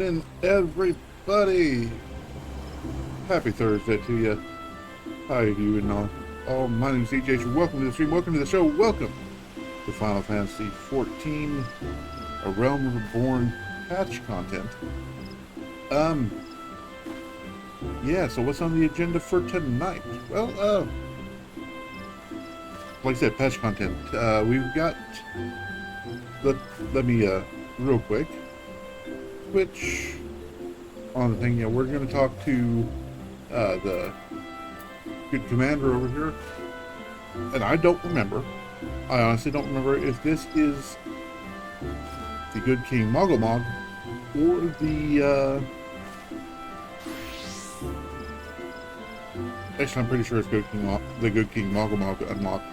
morning, everybody. Happy Thursday to you. How are you and all? Oh, my name is DJ. Welcome to the stream. Welcome to the show. Welcome to Final Fantasy XIV, A Realm Reborn patch content. Yeah, so what's on the agenda for tonight? Well, like I said, patch content. We've got, let me, real quick, switch on the thing. Yeah, we're going to talk to, the good commander over here. And I honestly don't remember if this is the good King Mogomog or actually, I'm pretty sure it's the good King Mogomog unlocked.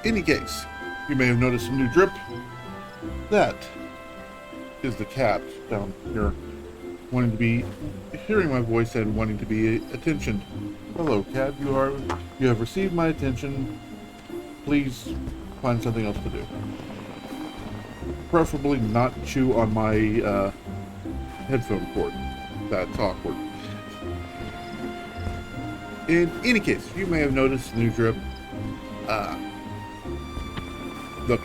Any case, you may have noticed a new drip. That is the cat down here, wanting to be hearing my voice and wanting to be attentioned. Hello, cat. You have received my attention. Please find something else to do. Preferably not chew on my headphone cord. That's awkward. In any case, you may have noticed a new drip. Look,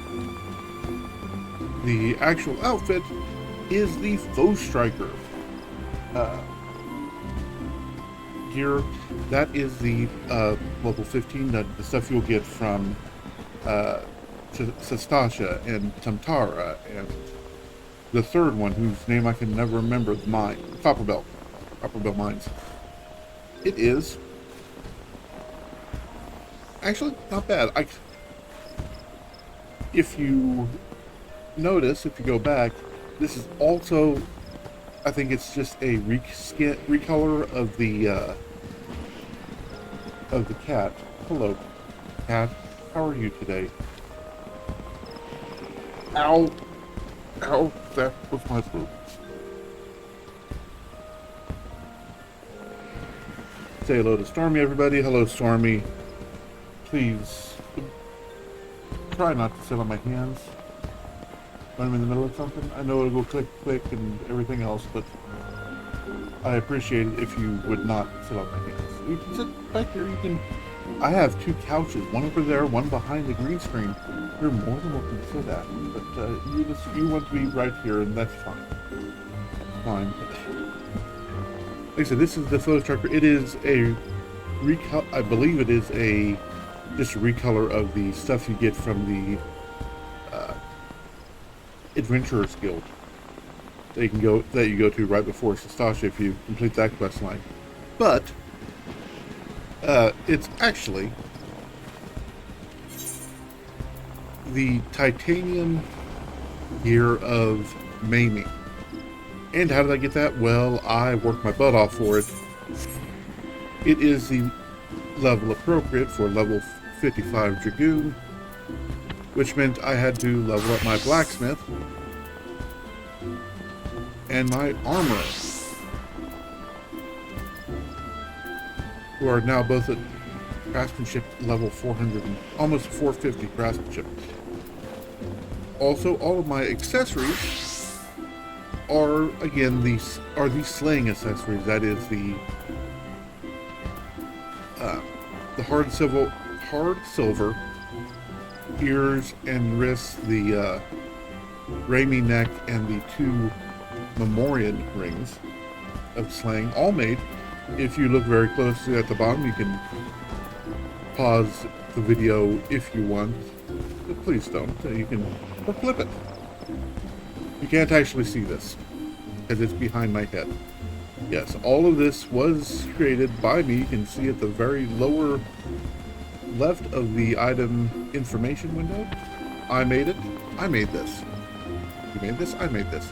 the actual outfit is the Foe Striker gear. That is the level 15, the stuff you'll get from Sastasha and Tamtara, and the third one, whose name I can never remember, the mine, Copperbell Mines. It is actually not bad. If you notice, if you go back, this is also, I think it's just a recolor of the cat. Hello, cat. How are you today? Ow! Ow! That was my food. Say hello to Stormy, everybody. Hello, Stormy. Please try not to sit on my hands when I'm in the middle of something. I know it'll go click, click, and everything else, but I appreciate it if you would not sit on my hands. You can sit back here. I have two couches, one over there, one behind the green screen. You're more than welcome to sit at, but you want to be right here, and that's fine. Fine. Like I said, this is the Foe Striker. It is I believe it is just a recolor of the stuff you get from the Adventurers Guild that you go to right before Sastasha if you complete that quest line. But it's actually the titanium gear of maiming. And how did I get that? Well, I worked my butt off for it. It is the level appropriate for level 55 Dragoon, which meant I had to level up my blacksmith and my armorer, who are now both at craftsmanship level 400 and almost 450 craftsmanship. Also, all of my accessories are these slaying accessories. That is the hard silver ears and wrists, the Raimi neck, and the two Memorian rings of slaying, all made. If you look very closely at the bottom, you can pause the video if you want, but please don't. You can, or flip it. You can't actually see this because it's behind my head. Yes, all of this was created by me. You can see at the very lower left of the item information window. I made it. I made this. You made this. I made this.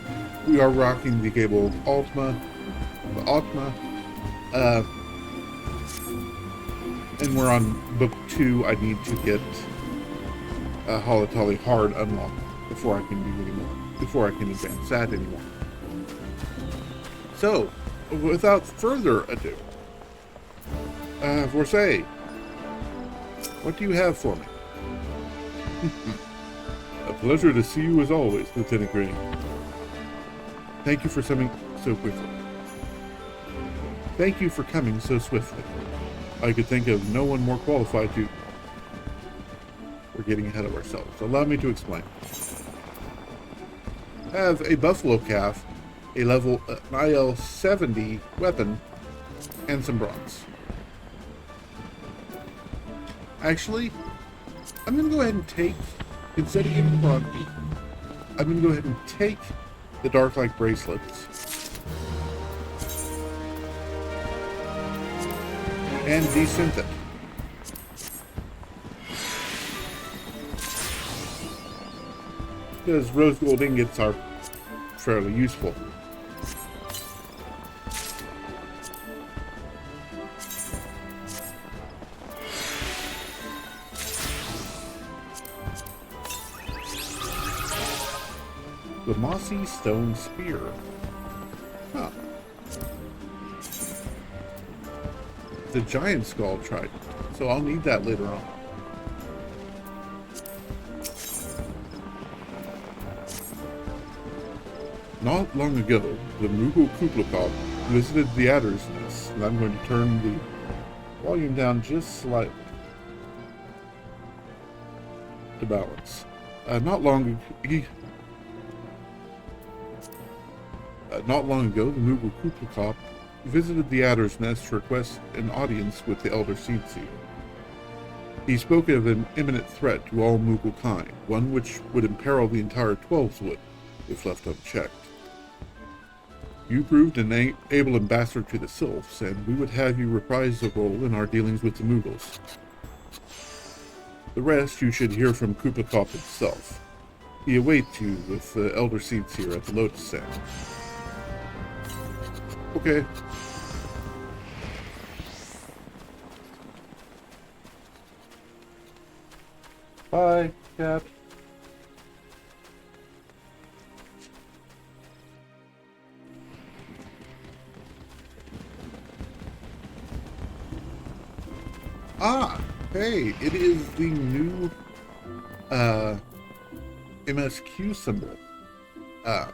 We are rocking the Gable Altma. And we're on book 2. I need to get Holotali Hard unlocked before I can do anymore. Before I can advance that anymore. So, without further ado, Vorsay, what do you have for me? A pleasure to see you as always, Lieutenant Green. Thank you for coming so quickly. Thank you for coming so swiftly. I could think of no one more qualified to... We're getting ahead of ourselves. Allow me to explain. Have a buffalo calf, a level an IL 70 weapon, and some bronze. Actually, I'm going to go ahead and take, instead of getting bronze, I'm going to go ahead and take the Dark Light bracelets and desynth it. Because rose gold ingots are fairly useful. The mossy stone spear. Huh. The giant skull trident. So I'll need that later on. Not long ago, the Moogle Kuplakov visited the Adder's Nest, and I'm going to turn the volume down just slightly to balance. Not long ago, the Moogle Kuplakov visited the Adder's Nest to request an audience with the Elder Seedseed. He spoke of an imminent threat to all Moogle kind, one which would imperil the entire Twelveswood if left unchecked. You proved an able ambassador to the Sylphs, and we would have you reprise the role in our dealings with the Moogles. The rest you should hear from Kuplakov himself. He awaits you with the Elder Seedseer at the Lotus Sand. Okay. Bye, Cap. Ah, hey, it is the new MSQ symbol. Yeah,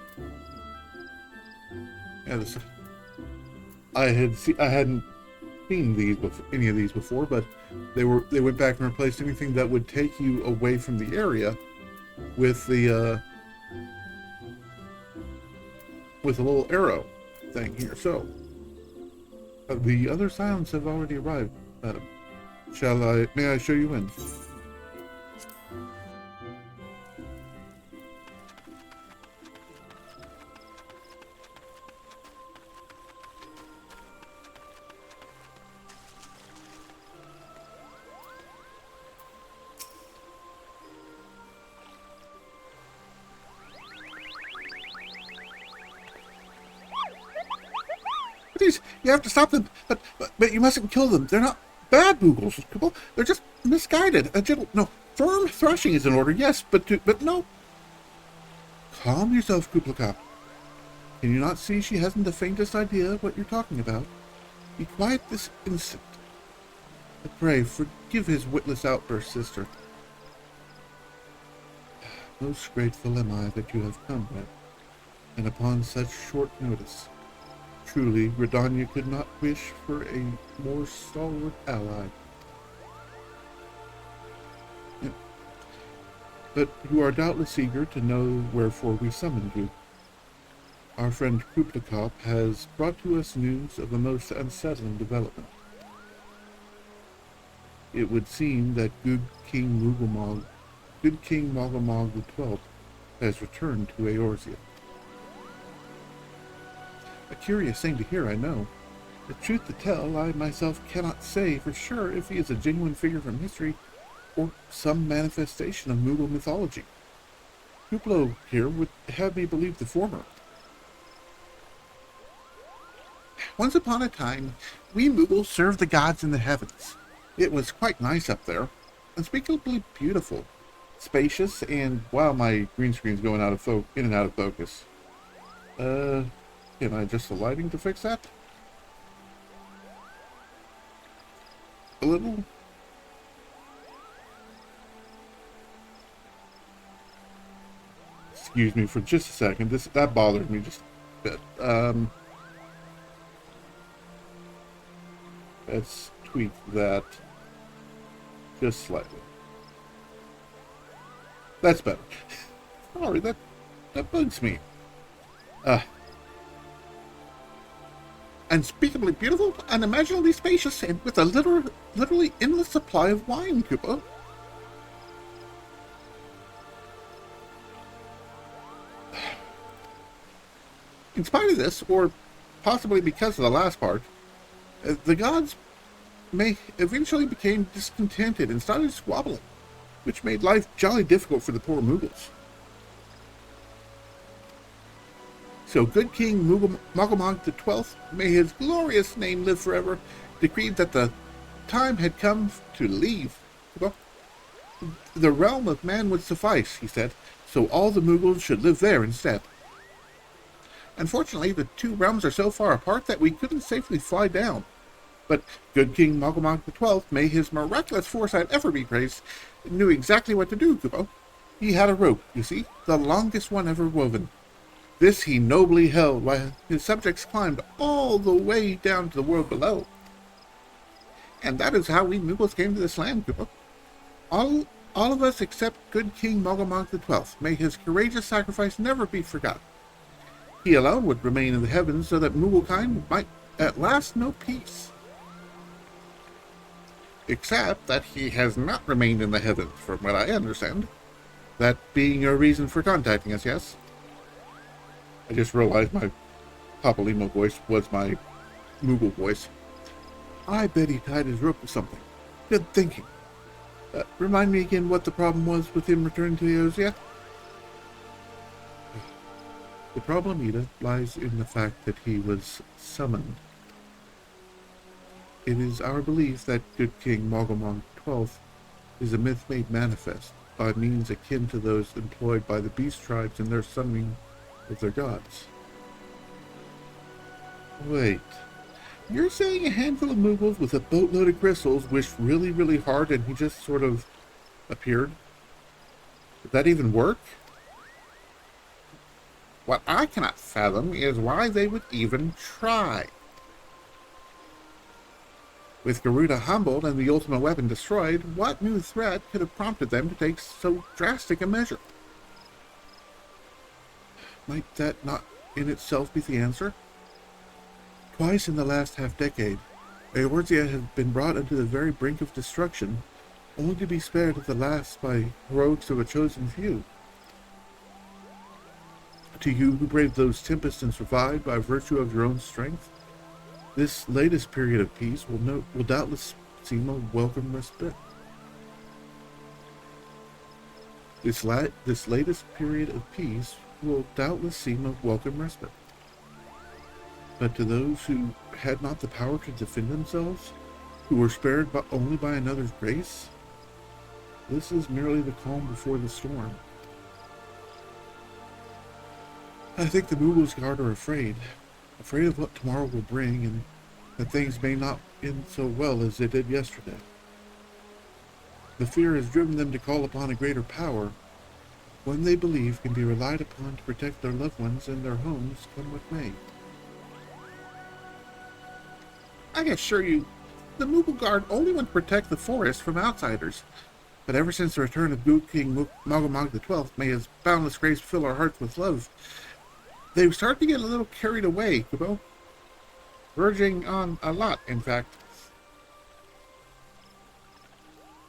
I hadn't seen these before, any of these before, but they went back and replaced anything that would take you away from the area with the with a little arrow thing here. So the other Scions have already arrived. May I show you in? Please, you have to stop them, but you mustn't kill them. They're not bad Moogles. They're just misguided. Firm thrashing is in order, yes, but no. Calm yourself, Kuplakov. Can you not see she hasn't the faintest idea what you're talking about? Be quiet this instant. I pray, forgive his witless outburst, sister. Most grateful am I that you have come, Red, and upon such short notice. Truly, Redania could not wish for a more stalwart ally. But you are doubtless eager to know wherefore we summoned you. Our friend Kuplakov has brought to us news of a most unsettling development. It would seem that good King Mogulmog XII has returned to Eorzea. A curious thing to hear, I know. The truth to tell, I myself cannot say for sure if he is a genuine figure from history or some manifestation of Moogle mythology. Kuplo here would have me believe the former. Once upon a time, we Moogles served the gods in the heavens. It was quite nice up there, unspeakably beautiful, spacious, and wow, my green screen's going in and out of focus. Can I adjust the lighting to fix that? A little? Excuse me for just a second. That bothers me. Just bit. Let's tweak that just slightly. That's better. Sorry, that bugs me. Unspeakably beautiful, unimaginably spacious, and with a literally endless supply of wine, Koopa. In spite of this, or possibly because of the last part, the gods may eventually became discontented and started squabbling, which made life jolly difficult for the poor Moogles. So good King Mogomog XII, may his glorious name live forever, decreed that the time had come to leave. Well, the realm of man would suffice, he said, so all the Moogles should live there instead. Unfortunately, the two realms are so far apart that we couldn't safely fly down. But good King Mogomog XII, may his miraculous foresight ever be praised, knew exactly what to do, Kupo. He had a rope, you see, the longest one ever woven. This he nobly held while his subjects climbed all the way down to the world below. And that is how we Moogles came to this land, Kupo. All of us except good King Mogomog XII, may his courageous sacrifice never be forgotten. He alone would remain in the heavens so that Mooglekind might at last know peace. Except that he has not remained in the heavens, from what I understand. That being your reason for contacting us, yes? I just realized my Papalymo voice was my Moogle voice. I bet he tied his rope to something. Good thinking. Remind me again what the problem was with him returning to the Ozia? The problem, Ida, lies in the fact that he was summoned. It is our belief that good King Mogomog XII is a myth made manifest by means akin to those employed by the beast tribes in their summoning of their gods. Wait, you're saying a handful of Moogles with a boatload of crystals wished really, really hard and he just sort of appeared? Did that even work? What I cannot fathom is why they would even try. With Garuda humbled and the ultimate weapon destroyed, what new threat could have prompted them to take so drastic a measure? Might that not in itself be the answer? Twice in the last half-decade, Eorzea has been brought into the very brink of destruction, only to be spared at the last by heroics of a chosen few. To you who braved those tempests and survived by virtue of your own strength, this latest period of peace will doubtless seem a welcome respite. This latest period of peace will doubtless seem a welcome respite. But to those who had not the power to defend themselves, who were spared only by another's grace, this is merely the calm before the storm. I think the Moogles Guard are afraid of what tomorrow will bring, and that things may not end so well as they did yesterday. The fear has driven them to call upon a greater power, one they believe can be relied upon to protect their loved ones and their homes, come what may. I assure you, the Moogle Guard only want to protect the forest from outsiders, but ever since the return of good King Mogomog XII, may his boundless grace fill our hearts with love, they've started to get a little carried away, Kubo. Verging on a lot, in fact.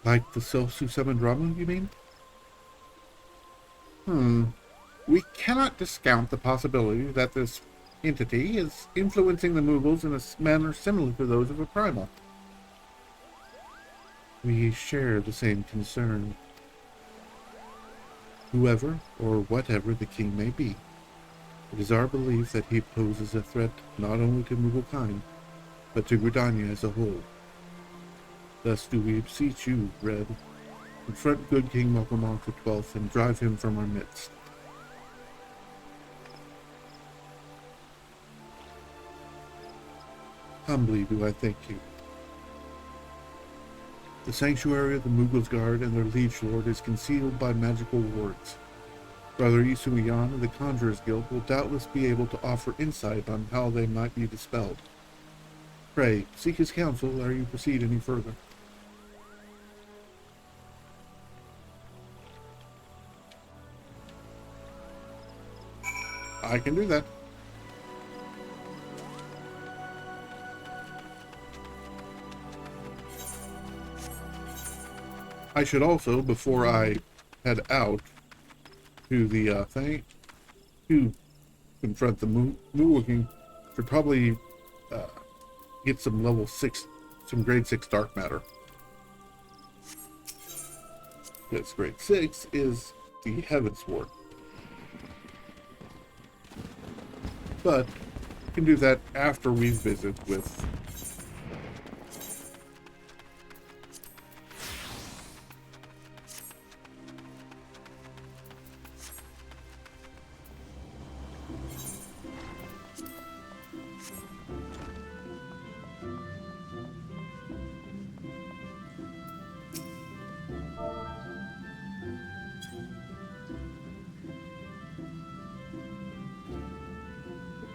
Like the self who summoned Ramu, you mean? We cannot discount the possibility that this entity is influencing the Moogles in a manner similar to those of a primal. We share the same concern. Whoever or whatever the king may be, it is our belief that he poses a threat not only to Mooglekind, but to Gridania as a whole. Thus do we beseech you, Red, confront good King Mogomog XII and drive him from our midst. Humbly do I thank you. The sanctuary of the Moogles Guard and their liege lord is concealed by magical wards. Brother Isumiyan of the Conjurers Guild will doubtless be able to offer insight on how they might be dispelled. Pray, seek his counsel ere you proceed any further. I can do that. I should also, before I head out to the thing, to confront the Moo King, should probably get some level 6, some grade 6 dark matter. Because grade 6 is the Heaven Sword. But we can do that after we visit with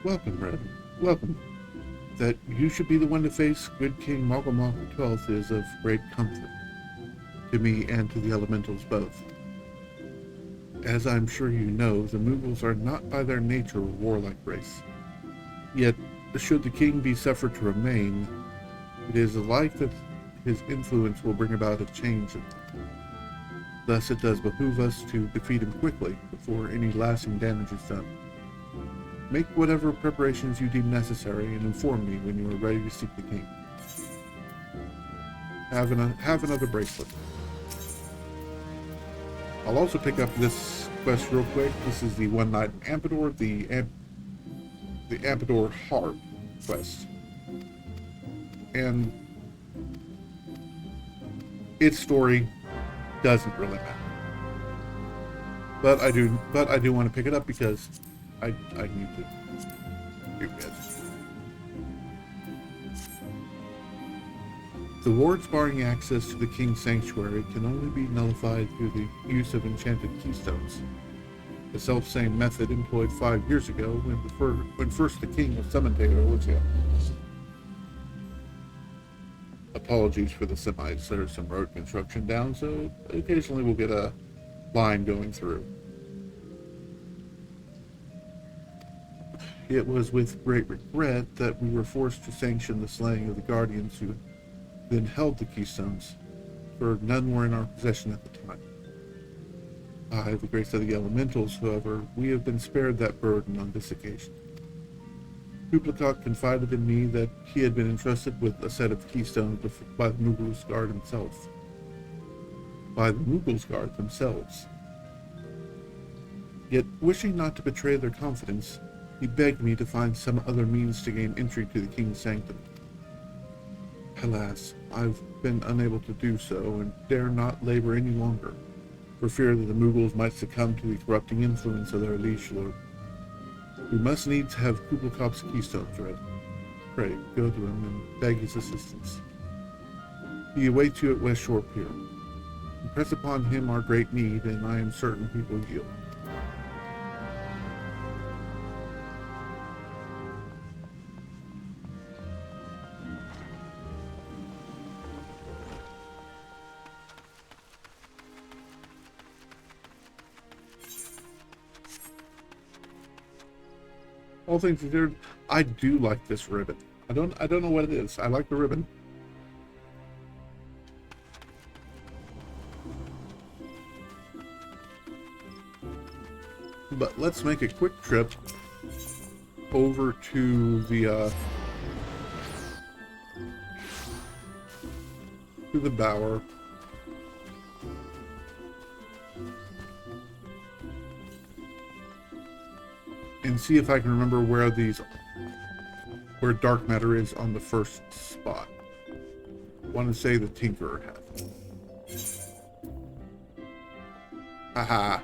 Welcome, Red. Welcome. That you should be the one to face Good King Mogomok XII is of great comfort to me and to the elementals both. As I'm sure you know, the Mughals are not by their nature a warlike race. Yet, should the king be suffered to remain, it is alike that his influence will bring about a change. Thus it does behoove us to defeat him quickly before any lasting damage is done. Make whatever preparations you deem necessary and inform me when you are ready to seek the king. Have another bracelet. I'll also pick up this quest real quick. This is the One Night in Ampidor, the Ampidor Heart quest. And its story doesn't really matter. But I do want to pick it up because I need to do it. The wards barring access to the King's Sanctuary can only be nullified through the use of enchanted keystones. The self-same method employed 5 years ago when first the King was summoned to Eorzea. Apologies for the semis. There's some road construction down, so occasionally we'll get a line going through. It was with great regret that we were forced to sanction the slaying of the Guardians who then held the keystones, for none were in our possession at the time. By the grace of the elementals, however, we have been spared that burden on this occasion. Kublai confided in me that he had been entrusted with a set of keystones by the Mughals Guard himself. By the Mughals Guard themselves. Yet, wishing not to betray their confidence, he begged me to find some other means to gain entry to the King's Sanctum. Alas, I've been unable to do so, and dare not labor any longer, for fear that the Mughals might succumb to the corrupting influence of their liege lord. We must needs have Kublai's keystone thread. Pray, go to him and beg his assistance. He awaits you at West Shore Pier. Impress upon him our great need, and I am certain he will yield. All things considered, I do like this ribbon. I don't know what it is. I like the ribbon. But let's make a quick trip over to the Bower. And see if I can remember where dark matter is on the first spot. I want to say the Tinkerer has. Haha.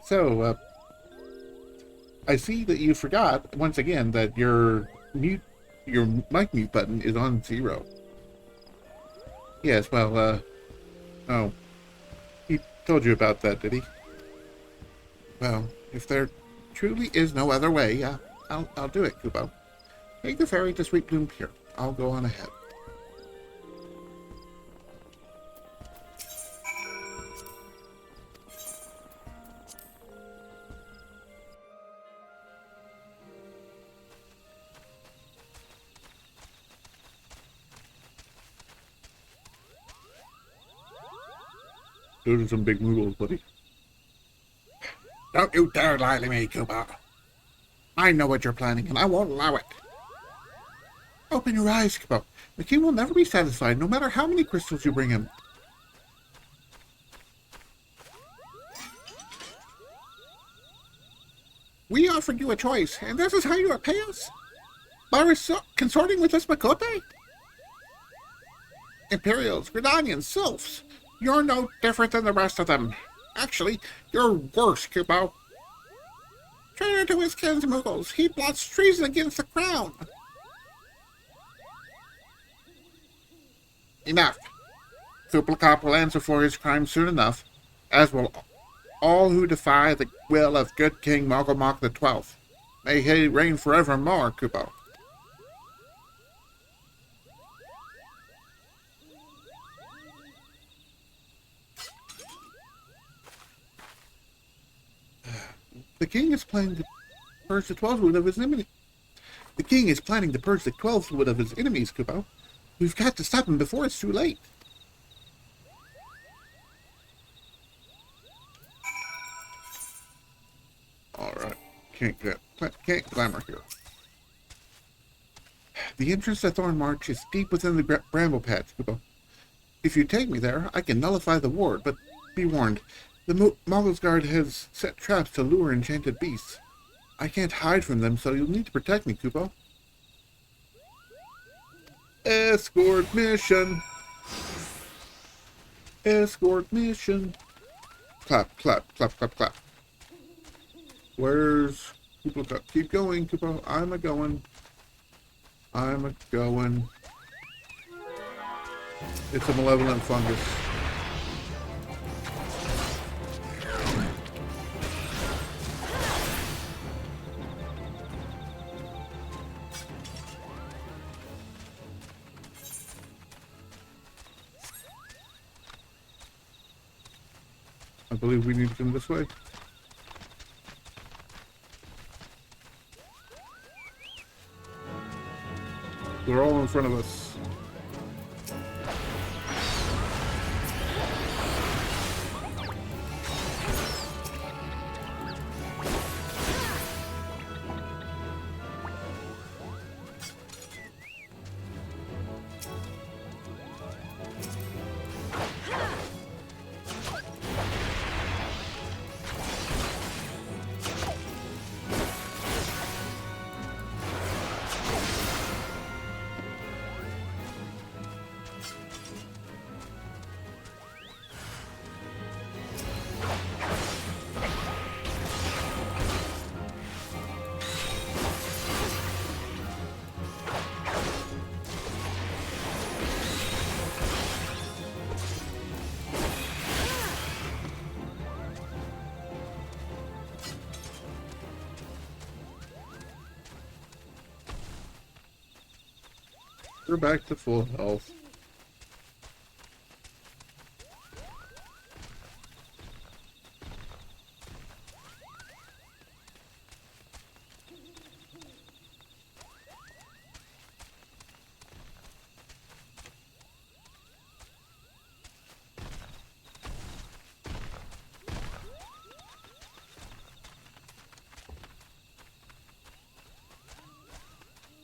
So, I see that you forgot once again that your mic mute button is on 0. Yes, well, oh, he told you about that, did he? Well, if there truly is no other way, I'll do it, Kubo. Take the ferry to Sweet Bloom Pier. I'll go on ahead. Those are some big noodles, buddy. Don't you dare lie to me, Kubo. I know what you're planning, and I won't allow it. Open your eyes, Kubo. The king will never be satisfied, no matter how many crystals you bring him. We offered you a choice, and this is how you repay us? By consorting with this Makote? Imperials, Gridanians, Sylphs. You're no different than the rest of them. Actually, you're worse, Kubo. Traitor to his kinsmuggles, he plots treason against the crown. Enough. Thupelcop will answer for his crimes soon enough, as will all who defy the will of good King Mogomok XII. May he reign forevermore, Kubo. The king is planning to purge the 12th wood of his enemy. The king is planning to purge the 12th wood of his enemies, Kubo. We've got to stop him before it's too late. Alright. Can't glamour here. The entrance to Thorn March is deep within the bramble patch, Kubo. If you take me there, I can nullify the ward, but be warned. The Moggle's Guard has set traps to lure enchanted beasts. I can't hide from them, so you'll need to protect me, Kubo. Escort mission. Escort mission. Clap, clap, clap, clap, clap. Where's Kubo? Keep going, Kubo. I'm a-going. I'm a-going. It's a malevolent fungus. I believe we need to come this way. They're all in front of us. You're back to full health.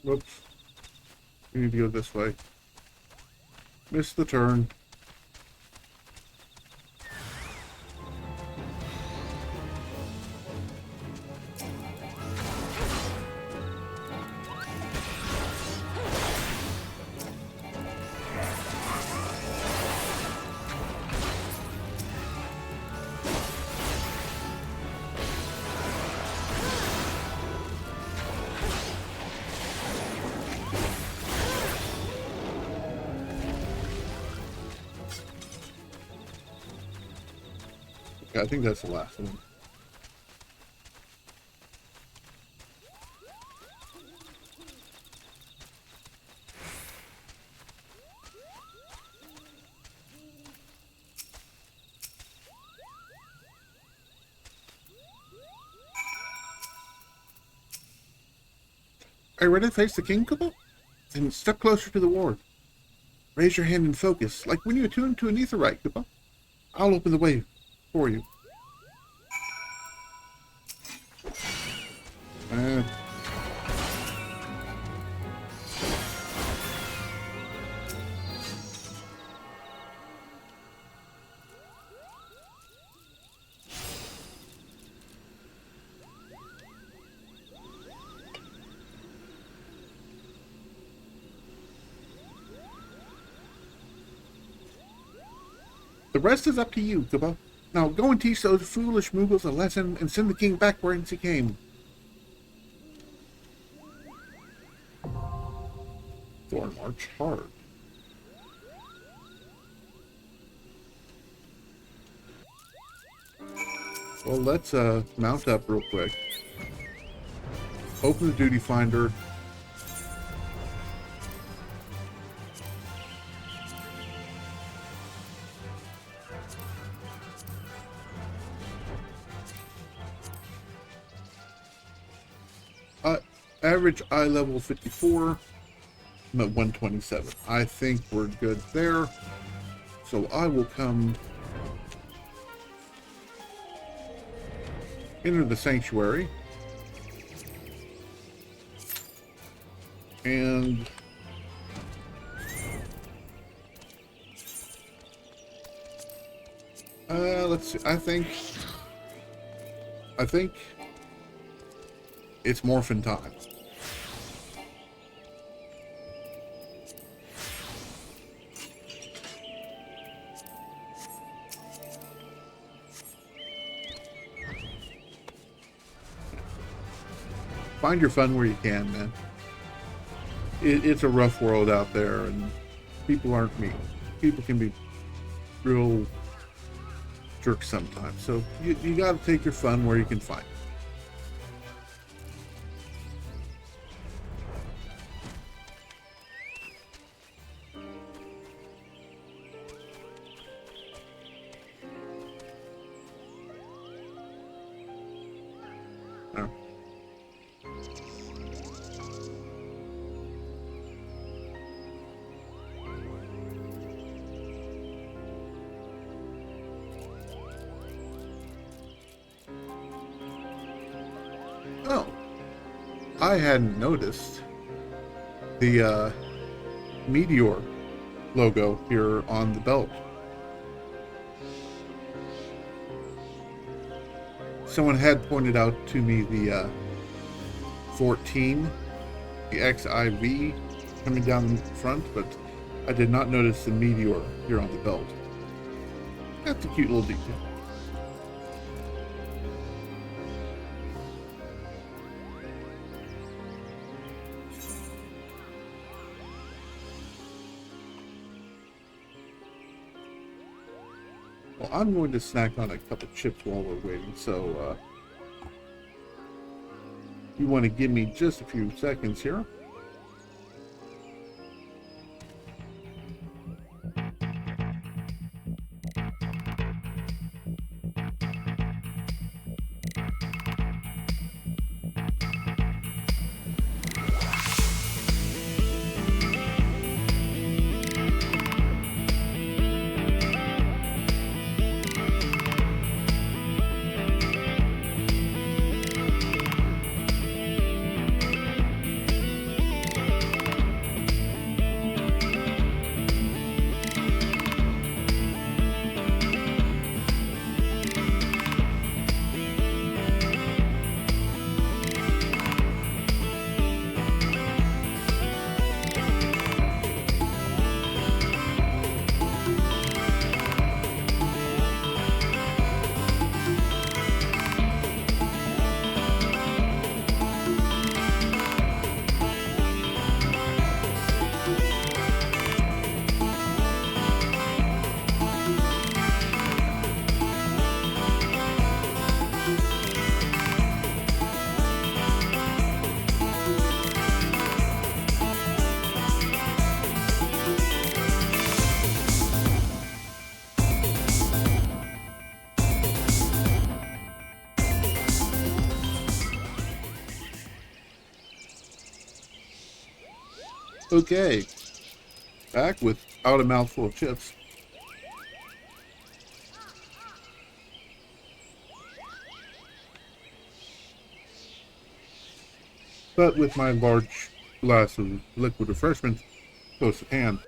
Whoops. We need to go this way. Missed the turn. Okay, I think that's the last one. Are you ready to face the king, Koopa? Then step closer to the ward. Raise your hand and focus, like when you attune to an etherite, Koopa. I'll open the way for you. The rest is up to you, Koopa. Now go and teach those foolish Moogles a lesson and send the king back whence he came. Thorn March hard. Well, let's mount up real quick. Open the duty finder. Average eye level 54. I'm at 127. I think we're good there. So I will come enter the sanctuary. And let's see. I think it's morphin time. Find your fun where you can, man. It's a rough world out there, and people aren't mean. People can be real jerks sometimes. So you got to take your fun where you can find it. Oh, I hadn't noticed the meteor logo here on the belt. Someone had pointed out to me the 14, the XIV coming down the front, but I did not notice the meteor here on the belt. That's a cute little detail. Well, I'm going to snack on a couple chips while we're waiting, so you want to give me just a few seconds here. Okay, back without a mouthful of chips. But with my large glass of liquid refreshment close at hand.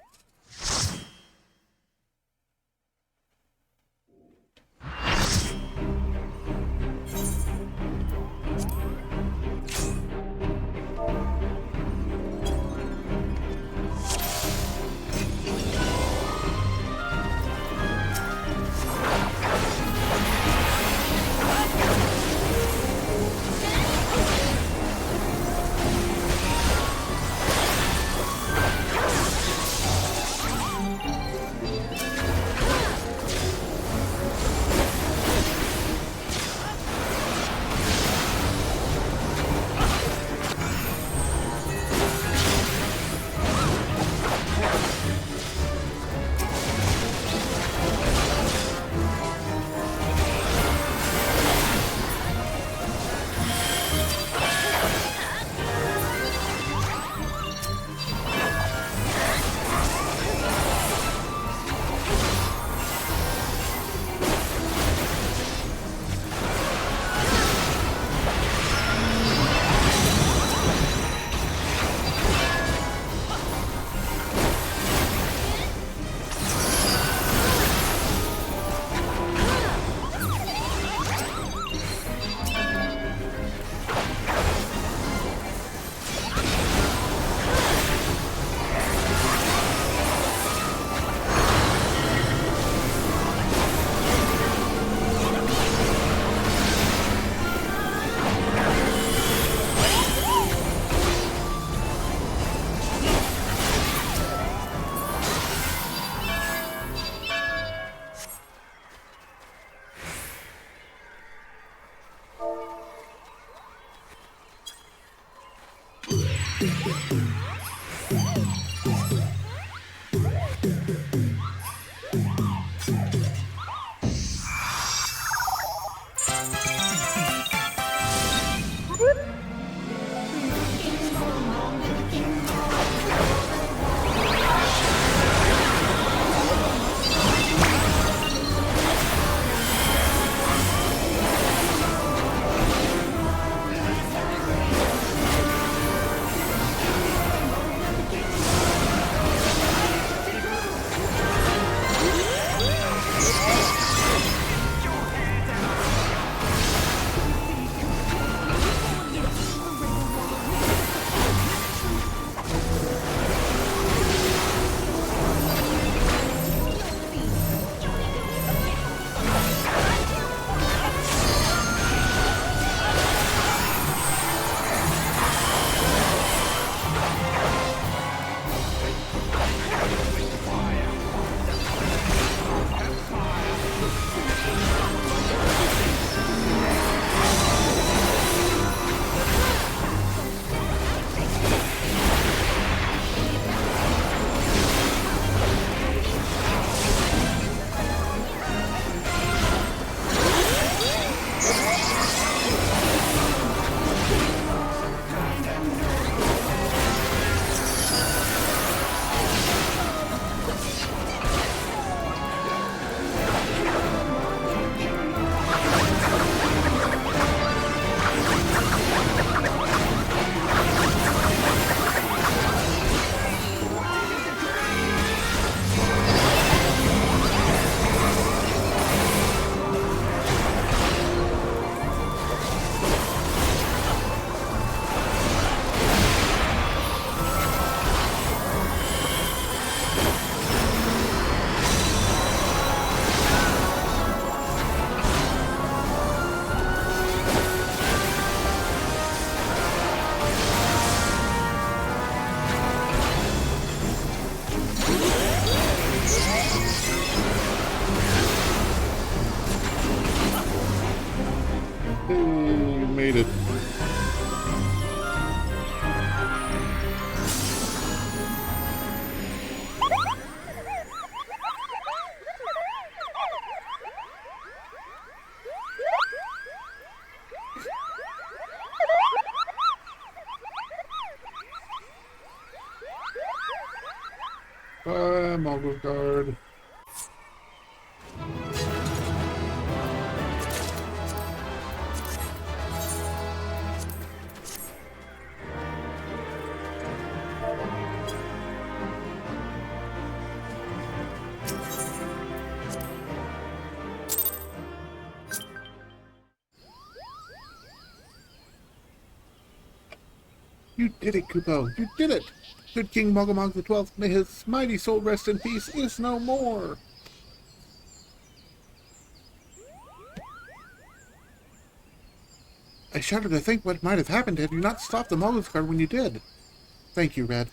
Made it. Bye, Mogul Guard. You did it, Kupo. You did it. Good King Mogamog the 12th, may his mighty soul rest in peace, is no more. I shudder to think what might have happened had you not stopped the Mogul's Guard when you did. Thank you, Red.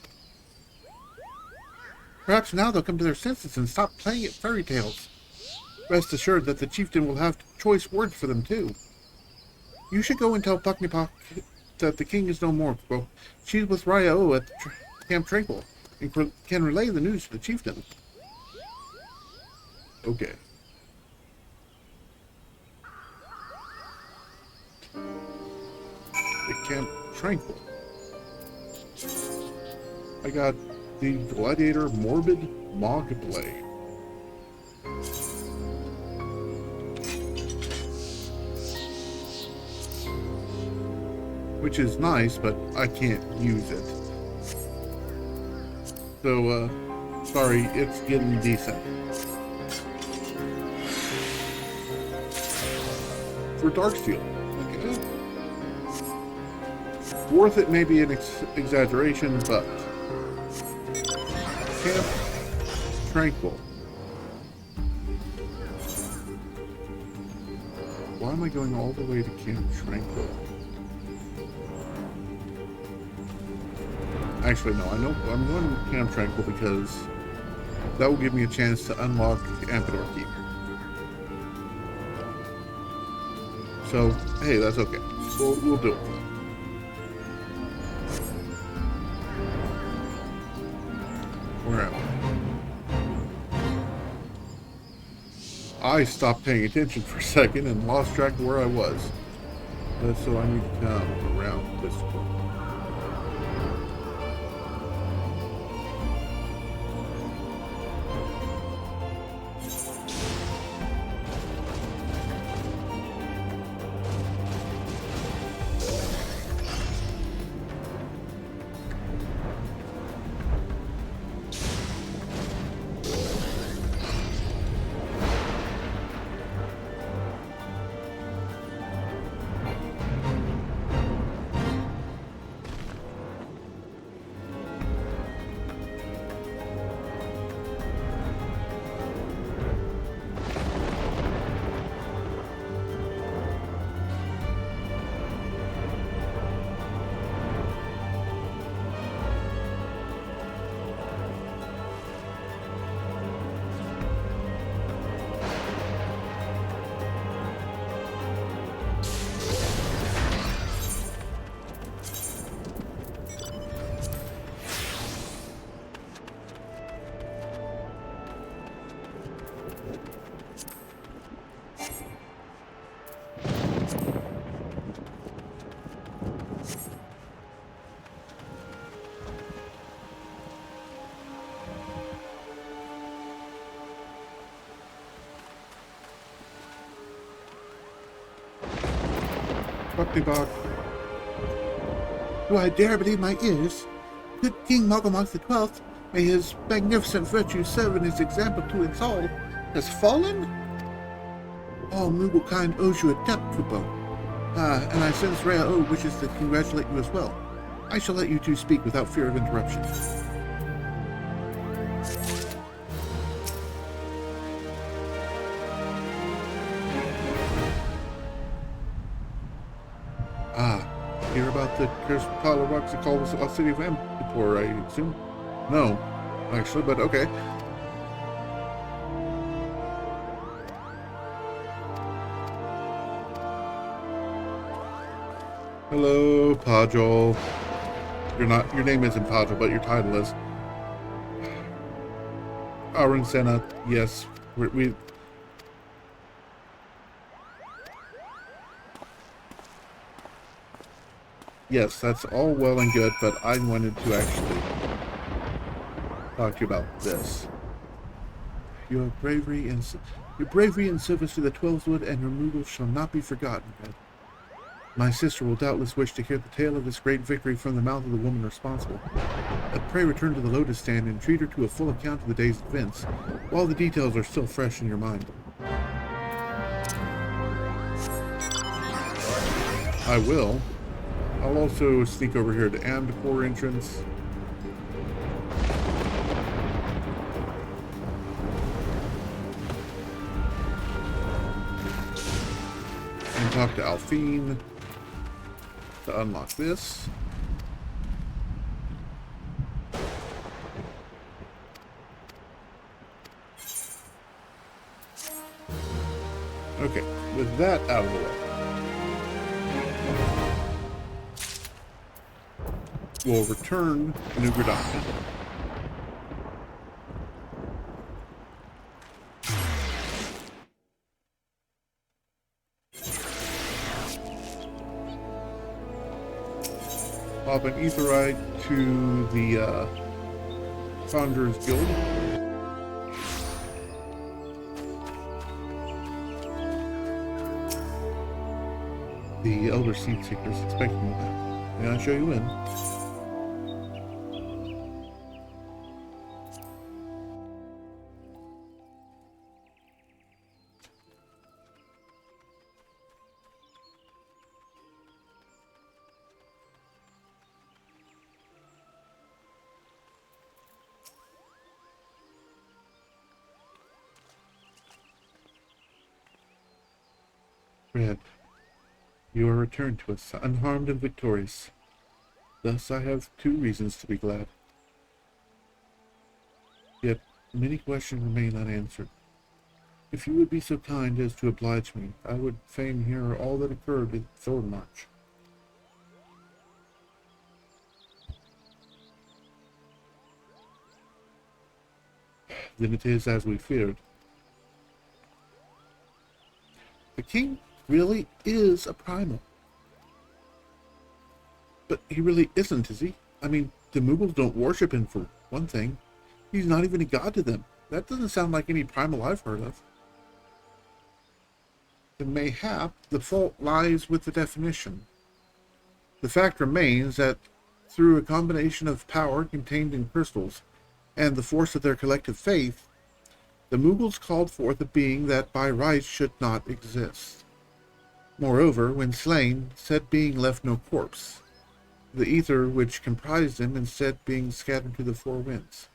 Perhaps now they'll come to their senses and stop playing at fairy tales. Rest assured that the chieftain will have choice words for them, too. You should go and tell Pucknipok that the king is no more, Kupo. She's with Raya O at Camp Tranquil and can relay the news to the chieftain. Okay. At Camp Tranquil. I got the Gladiator Morbid Mogblay. Which is nice, but I can't use it. So, sorry, it's getting decent. For Darksteel. Okay. Worth it may be an exaggeration, but... Camp Tranquil. Why am I going all the way to Camp Tranquil? Actually, no, I know I'm going to Camp Tranquil because that will give me a chance to unlock Ampador Keep. So, hey, that's okay. We'll do it. Where am I? I stopped paying attention for a second and lost track of where I was. So I need to come around this way. Pucknipok. Do I dare believe my ears? Good King Mogamog the 12th, may his magnificent virtue serve in his example to us all, has fallen? All Mugglekind owes you a debt, Kupo. And I sense Raya O wishes to congratulate you as well. I shall let you two speak without fear of interruption. Hear about the cursed pile of rocks that call the lost city of Ampador, I assume? No, actually, but okay. Hello, Pajol. Your name isn't Pajol, but your title is. Auron Senna, yes, we yes, that's all well and good, but I wanted to actually talk to you about this. Your bravery and service to the Twelveswood and your removal shall not be forgotten, Red. My sister will doubtless wish to hear the tale of this great victory from the mouth of the woman responsible. Pray return to the Lotus Stand and treat her to a full account of the day's events, while the details are still fresh in your mind. I will. I'll also sneak over here to Amdapor entrance. And talk to Alphine to unlock this. Okay, with that out of the way, we'll return to New Gradania. Pop an Aetheryte to the Founders Guild. The Elder Seed Seeker's expecting that. May I show you in? Red, you are returned to us, unharmed and victorious. Thus I have 2 reasons to be glad. Yet many questions remain unanswered. If you would be so kind as to oblige me, I would fain hear all that occurred at Thornmarch. Then it is as we feared. The king really is a primal. But he really isn't, is he? I mean, the Moogles don't worship him for one thing. He's not even a god to them. That doesn't sound like any primal I've heard of. Then mayhap the fault lies with the definition. The fact remains that through a combination of power contained in crystals and the force of their collective faith, the Moogles called forth a being that by rights should not exist. Moreover, when slain, said being left no corpse, the ether which comprised him instead being scattered to the 4 winds.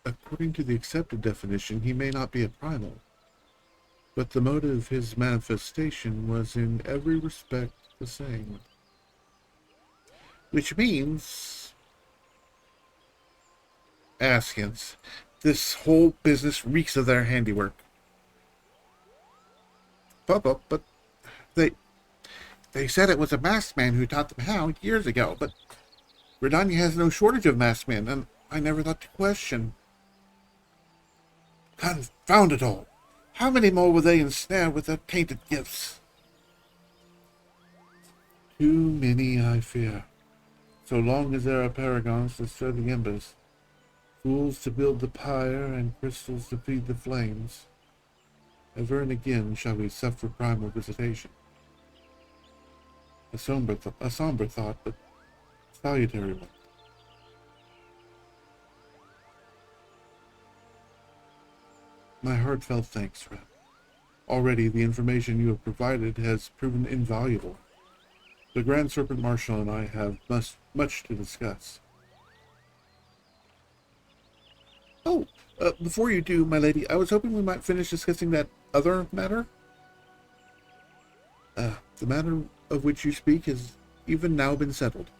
According to the accepted definition, he may not be a primal, but the motive of his manifestation was in every respect the same. Which means, Askins, this whole business reeks of their handiwork. But they said it was a masked man who taught them how years ago, but Gradania has no shortage of masked men, and I never thought to question. Confound it all! How many more will they ensnare with their tainted gifts? Too many, I fear. So long as there are paragons to stir the embers, fools to build the pyre, and crystals to feed the flames, ever and again shall we suffer primal visitation. A somber thought, but salutary one. My heartfelt thanks, Red. Already the information you have provided has proven invaluable. The Grand Serpent Marshal and I have much to discuss. Oh, before you do, my lady, I was hoping we might finish discussing that other matter. The matter of which you speak has even now been settled.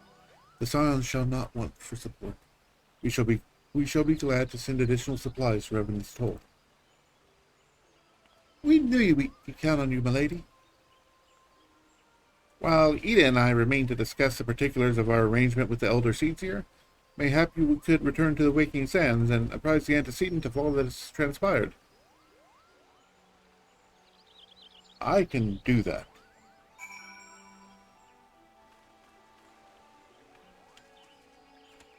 The Scions shall not want for support. We shall be glad to send additional supplies wherever it's told. We knew we could count on you, my lady. While Ida and I remain to discuss the particulars of our arrangement with the Elder Seedseer, mayhap you could return to the Waking Sands and apprise the antecedent of all that has transpired. I can do that.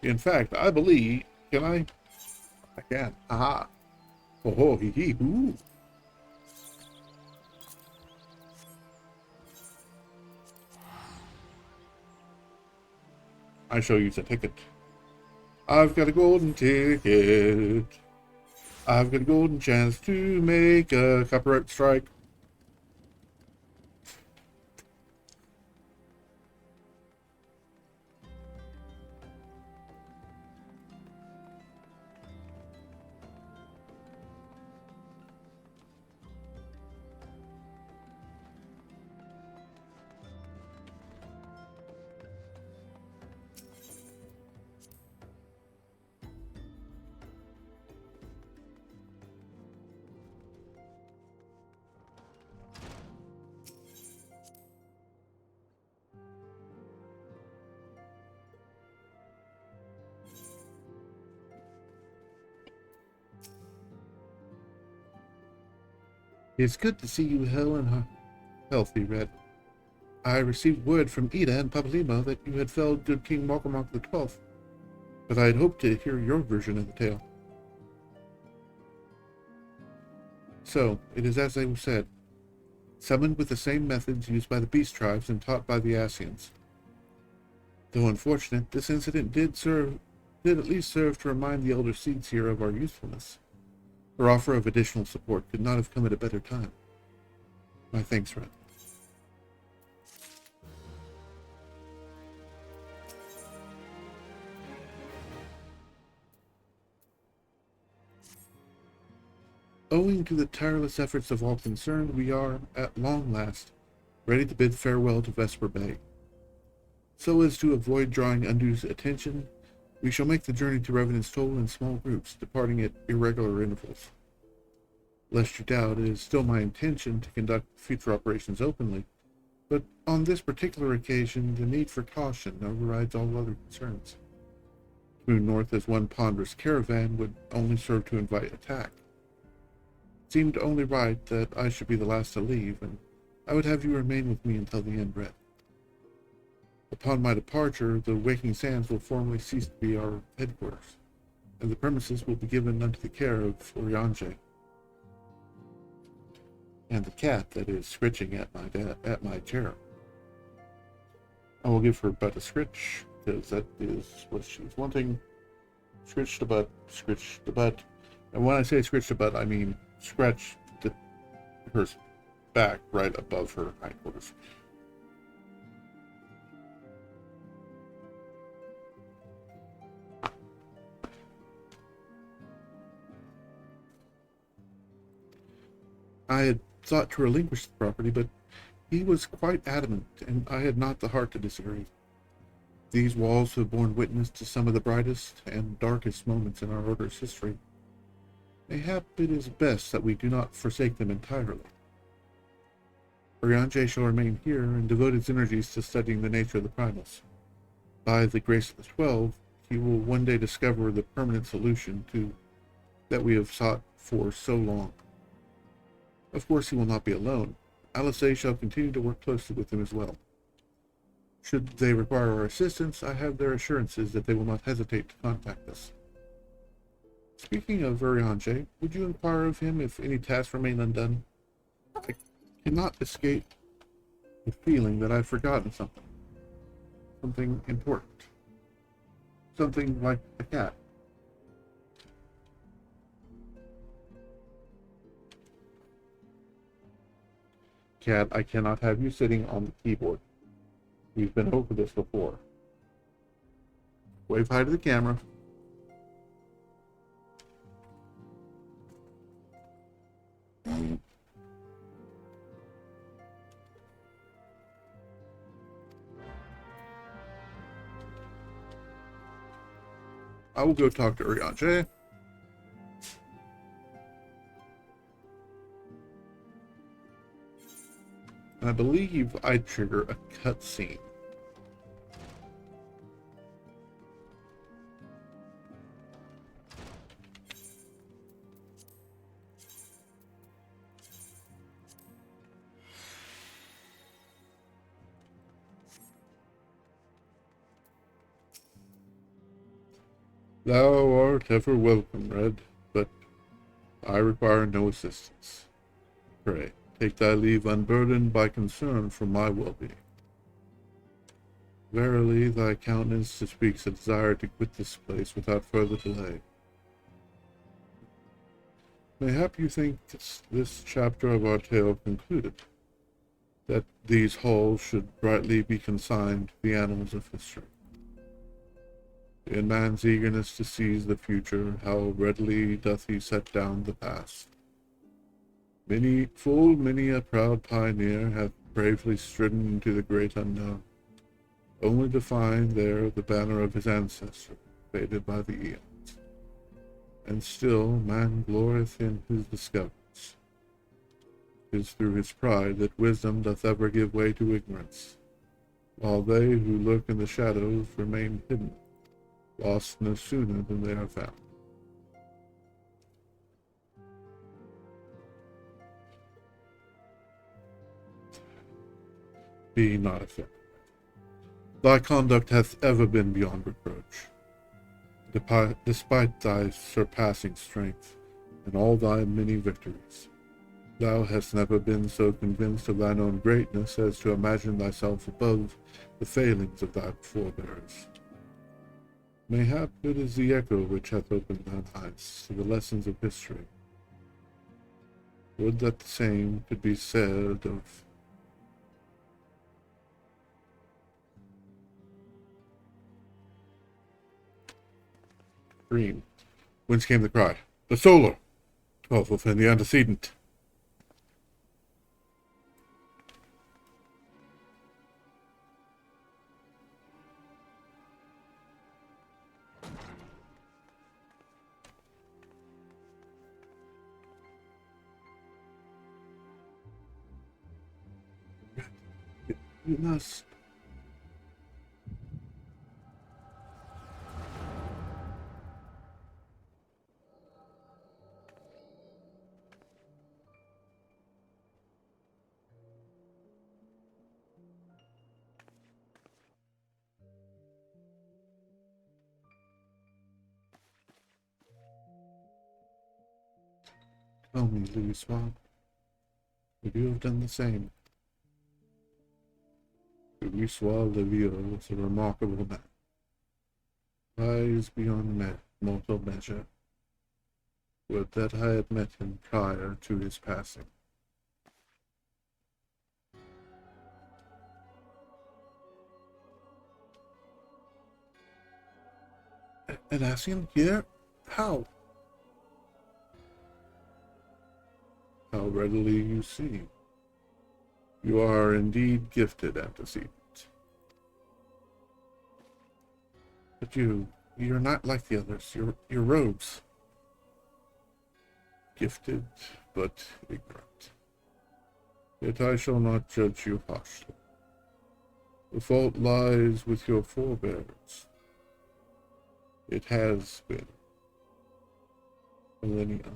In fact, I believe... Can I? I can. Aha. Oh, ho, hee, hee, hoo. I shall use a ticket. I've got a golden ticket. I've got a golden chance to make a copyright strike. It's good to see you healthy, Red. I received word from Ida and Pablimo that you had felled good King Malcolm the XII, but I had hoped to hear your version of the tale. So, it is as they said, summoned with the same methods used by the beast tribes and taught by the Asians. Though unfortunate, this incident did at least serve to remind the elder seeds here of our usefulness. Her offer of additional support could not have come at a better time. My thanks, Red. Owing to the tireless efforts of all concerned, we are, at long last, ready to bid farewell to Vesper Bay. So as to avoid drawing undue attention, we shall make the journey to Revenant's Toll in small groups, departing at irregular intervals. Lest you doubt, it is still my intention to conduct future operations openly, but on this particular occasion, the need for caution overrides all other concerns. To move north as one ponderous caravan would only serve to invite attack. It seemed only right that I should be the last to leave, and I would have you remain with me until the end, Red. Upon my departure, the Waking Sands will formally cease to be our headquarters, and the premises will be given unto the care of Oriange, and the cat that is scritching at my chair. I will give her but a scritch, because that is what she was wanting. Scritch the butt, scritch the butt. And when I say scritch the butt, I mean scratch her back right above her hindquarters. I had thought to relinquish the property, but he was quite adamant, and I had not the heart to disagree. These walls have borne witness to some of the brightest and darkest moments in our order's history. Mayhap it is best that we do not forsake them entirely. Oriange shall remain here and devote his energies to studying the nature of the primals. By the grace of the 12, he will one day discover the permanent solution to that we have sought for so long. Of course, he will not be alone. Alice shall continue to work closely with him as well. Should they require our assistance, I have their assurances that they will not hesitate to contact us. Speaking of Oriange, would you inquire of him if any tasks remain undone? I cannot escape the feeling that I've forgotten something. Something important. Something like a cat. Cat, I cannot have you sitting on the keyboard. We've been over this before. Wave hi to the camera. I will go talk to Oriange. And I believe I trigger a cutscene. Thou art ever welcome, Red, but I require no assistance. Pray, take thy leave unburdened by concern for my well-being. Verily, thy countenance speaks a desire to quit this place without further delay. Mayhap you think this chapter of our tale concluded, that these halls should brightly be consigned to the annals of history. In man's eagerness to seize the future, how readily doth he set down the past. Many a proud pioneer hath bravely stridden into the great unknown, only to find there the banner of his ancestor, faded by the eons. And still man glorieth in his discoveries. 'Tis through his pride that wisdom doth ever give way to ignorance, while they who lurk in the shadows remain hidden, lost no sooner than they are found. Be not offended. Thy conduct hath ever been beyond reproach. Despite thy surpassing strength and all thy many victories, thou hast never been so convinced of thine own greatness as to imagine thyself above the failings of thy forebears. Mayhap it is the echo which hath opened thine eyes to the lessons of history. Would that the same could be said of Green. Whence came the cry? The solar! 12 within the antecedent. You must. Tell me, Louis Swan, would you have done the same? Louis Levio was a remarkable man, wise beyond mortal measure. Would that I had met him prior to his passing. And ask him here? How? How readily you see. You are indeed gifted, antecedent. But you're not like the others. You're rogues. Gifted, but ignorant. Yet I shall not judge you harshly. The fault lies with your forebears. It has been millennia.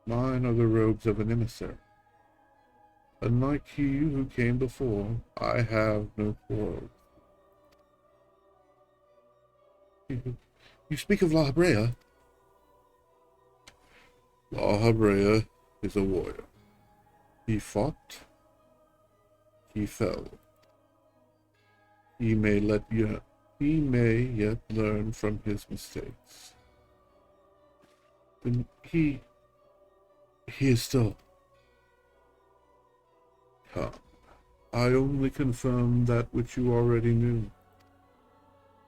Mine are the robes of an emissary. Unlike he who came before, I have no quarrel. You speak of La Habrea. La Habrea is a warrior. He fought. He fell. He may yet learn from his mistakes. Then he is still. Come. I only confirm that which you already knew.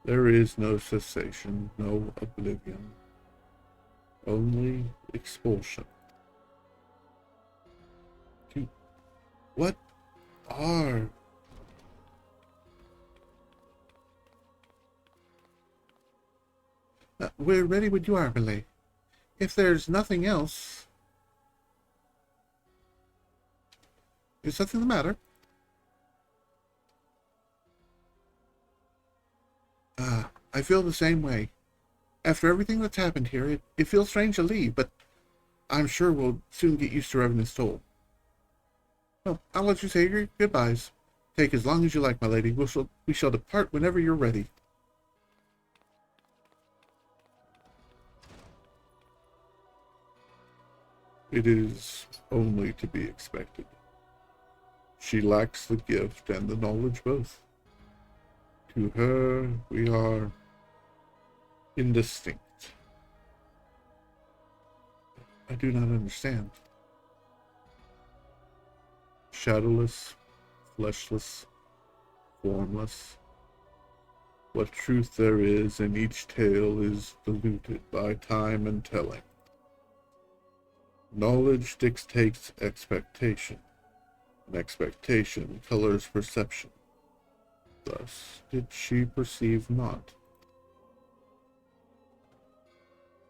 There is no cessation, no oblivion, only expulsion. What are... we're ready when you are, Belay. If there's nothing else... Is something the matter? I feel the same way. After everything that's happened here, it feels strange to leave, but I'm sure we'll soon get used to Revenant's toll. Well, I'll let you say your goodbyes. Take as long as you like, my lady. We shall depart whenever you're ready. It is only to be expected. She lacks the gift and the knowledge both. To her, we are indistinct. I do not understand. Shadowless, fleshless, formless. What truth there is in each tale is diluted by time and telling. Knowledge dictates expectation, and expectation colors perception. Thus did she perceive not.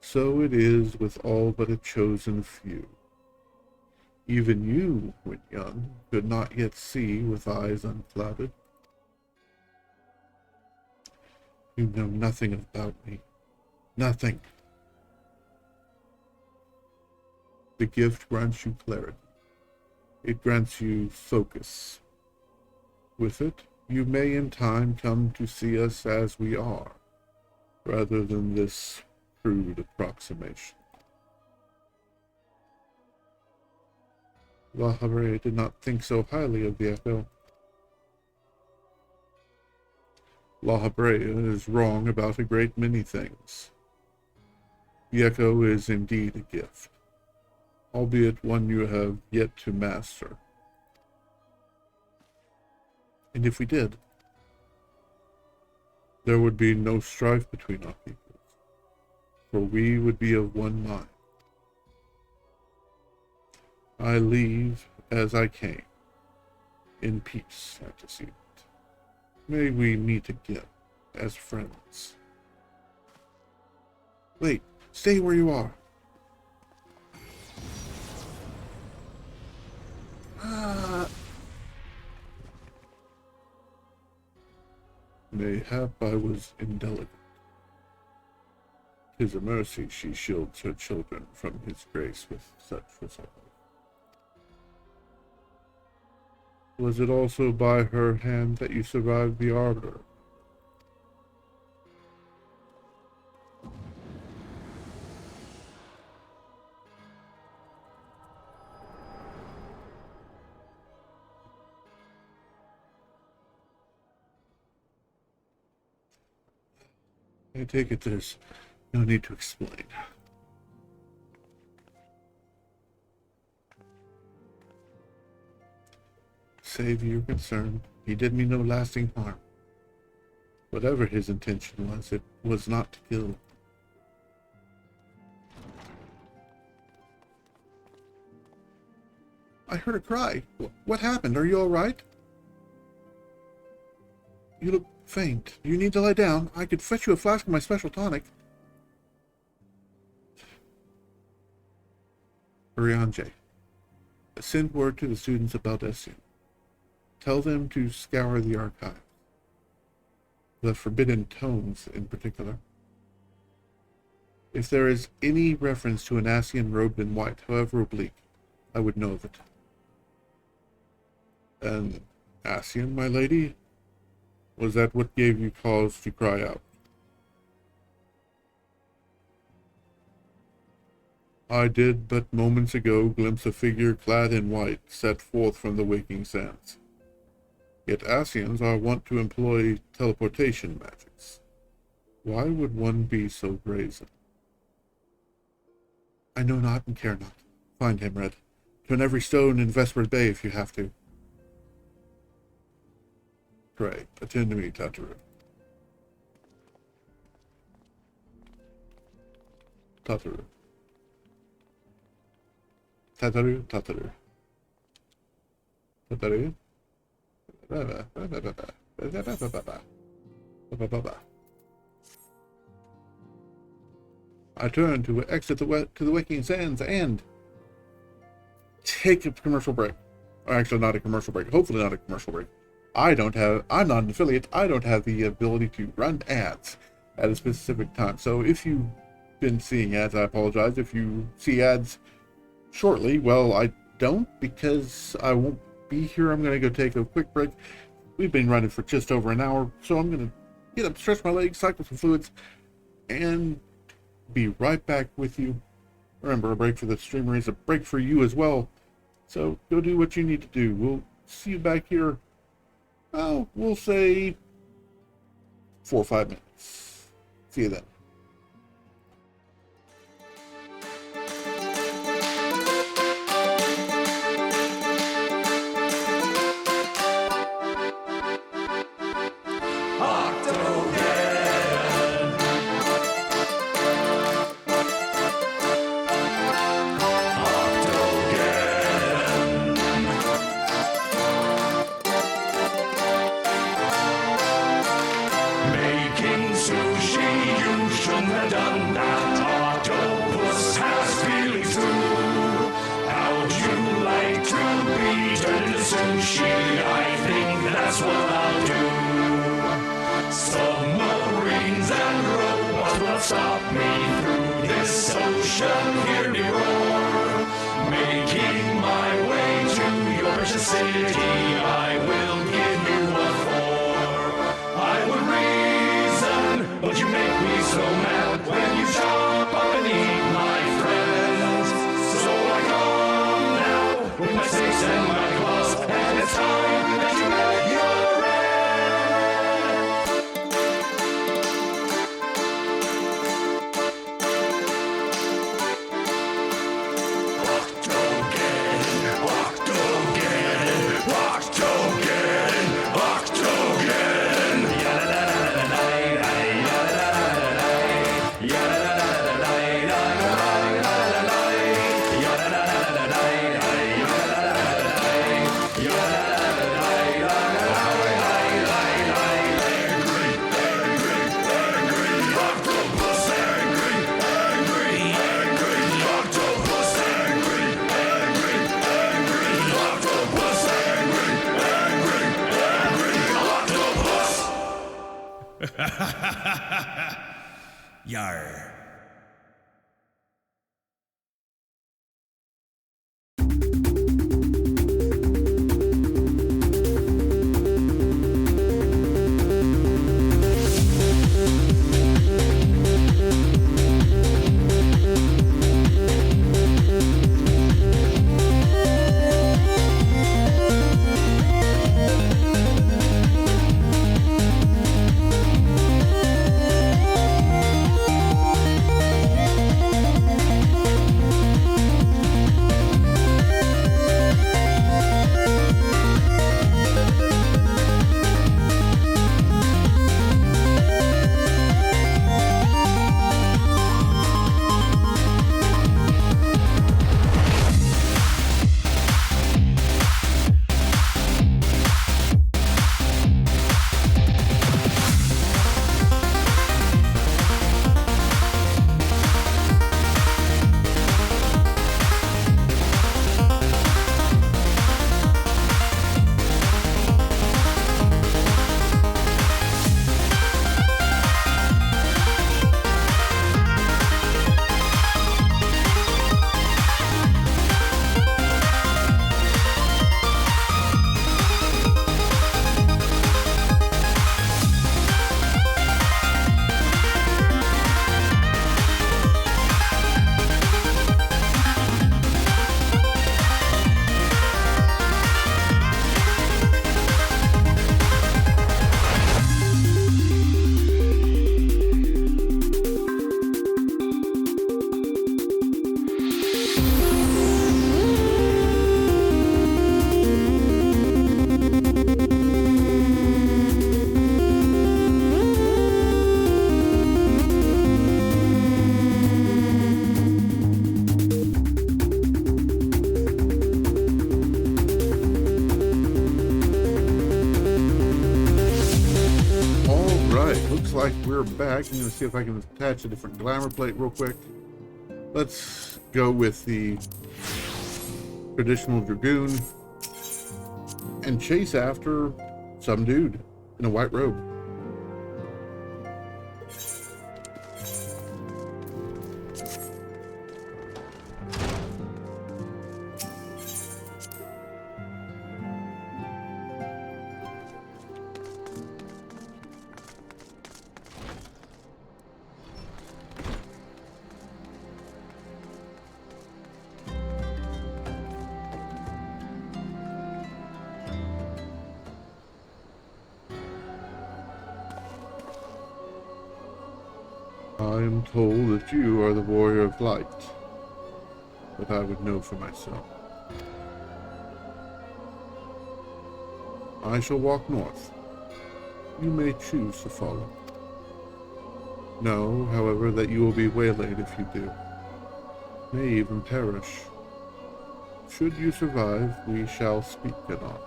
So it is with all but a chosen few. Even you, when young, could not yet see with eyes unclouded. You know nothing about me. Nothing. The gift grants you clarity. It grants you focus. With it, you may in time come to see us as we are, rather than this crude approximation. La Havre did not think so highly of the Echo. La Habrea is wrong about a great many things. The Echo is indeed a gift, albeit one you have yet to master. And if we did, there would be no strife between our peoples, for we would be of one mind. I leave as I came, in peace, antecedent. May we meet again as friends. Wait, stay where you are. Mayhap I was indelicate. 'Tis a mercy she shields her children from his grace with such resolve. Was it also by her hand that you survived the arbor? I take it there's no need to explain. Save your concern. He did me no lasting harm. Whatever his intention was, it was not to kill. I heard a cry. What happened? Are you all right? You look faint. You need to lie down. I could fetch you a flask of my special tonic. Urianger, send word to the students about Essu. Tell them to scour the archives. The forbidden tomes in particular. If there is any reference to an Ascian robed in white, however oblique, I would know of it. An Ascian, my lady? Was that what gave you cause to cry out? I did but moments ago glimpse a figure clad in white set forth from the waking sands. Yet Ascians are wont to employ teleportation magics. Why would one be so brazen? I know not and care not. Find him, Red. Turn every stone in Vesper Bay if you have to. Pray, attend to me, Tataru. Tataru. Tataru, Tataru. Tataru. I turn to exit to the Waking Sands and take a commercial break. Or actually, not a commercial break. Hopefully not a commercial break. I'm not an affiliate. I don't have the ability to run ads at a specific time. So if you've been seeing ads, I apologize. If you see ads shortly, well, I don't because I won't be here. I'm going to go take a quick break. We've been running for just over an hour, so I'm going to get up, stretch my legs, cycle some fluids, and be right back with you Remember, a break for the streamer is a break for you as well. So go do what you need to do. We'll see you back here. Oh, we'll say 4 or 5 minutes. See you then. Stop me through this ocean, hear me roar. Making my way to your precious city, I will give you what for. I would reason, but you make me so mad when you jump up and eat my friends. So I come now with my sticks and my claws, and it's time that you make your Yar. Like we're back. I'm going to see if I can attach a different glamour plate real quick. Let's go with the traditional dragoon and chase after some dude in a white robe. I am told that you are the warrior of light, but I would know for myself. I shall walk north. You may choose to follow. Know, however, that you will be waylaid if you do. May even perish. Should you survive, we shall speak anon.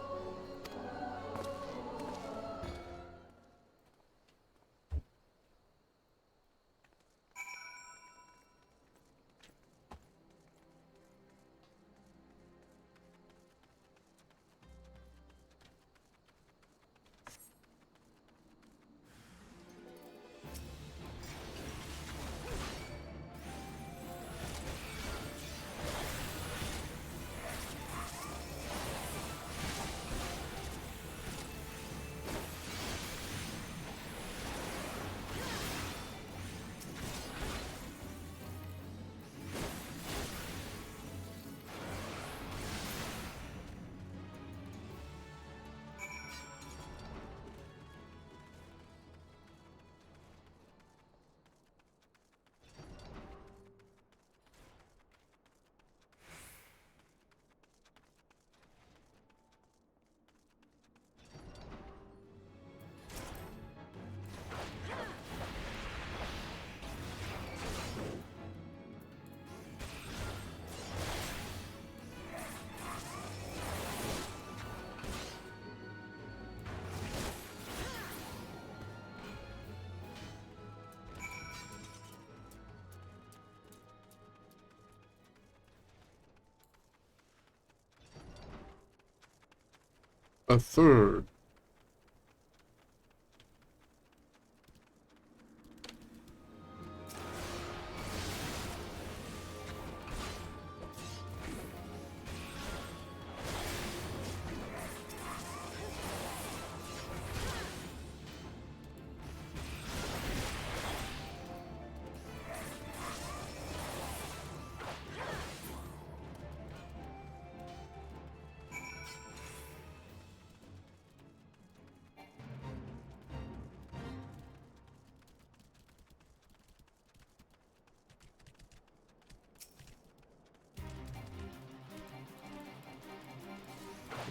A third.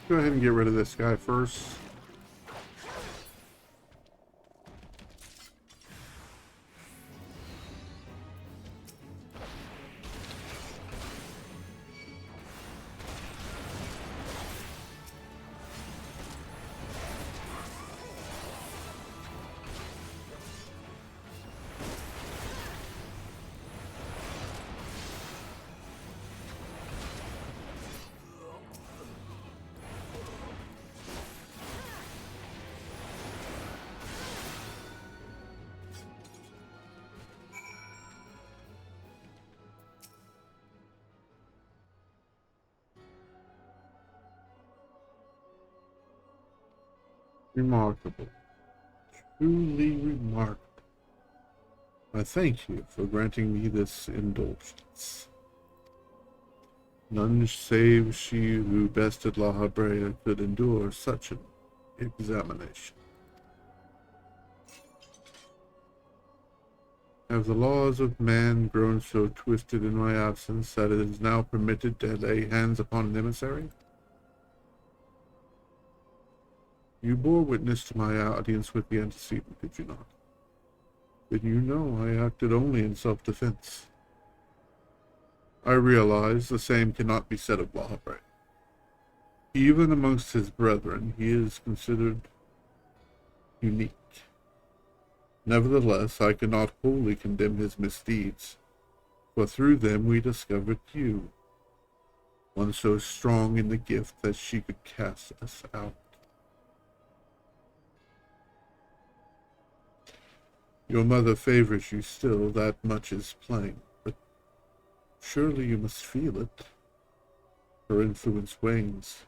Go ahead and get rid of this guy first. Remarkable. Truly remarkable. I thank you for granting me this indulgence. None save she who bested La Habrea could endure such an examination. Have the laws of man grown so twisted in my absence that it is now permitted to lay hands upon an emissary? You bore witness to my audience with the antecedent, did you not? Then you know I acted only in self-defense. I realize the same cannot be said of Lahabre. Even amongst his brethren, he is considered unique. Nevertheless, I cannot wholly condemn his misdeeds, for through them we discovered you, one so strong in the gift that she could cast us out. Your mother favors you still, that much is plain, but surely you must feel it. Her influence wanes,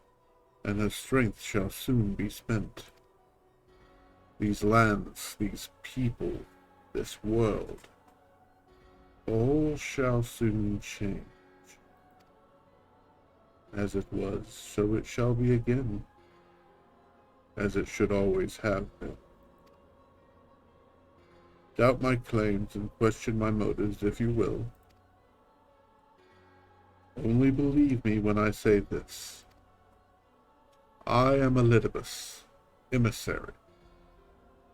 and her strength shall soon be spent. These lands, these people, this world, all shall soon change. As it was, so it shall be again, as it should always have been. Doubt my claims and question my motives if you will. Only believe me when I say this. I am Elidibus, emissary,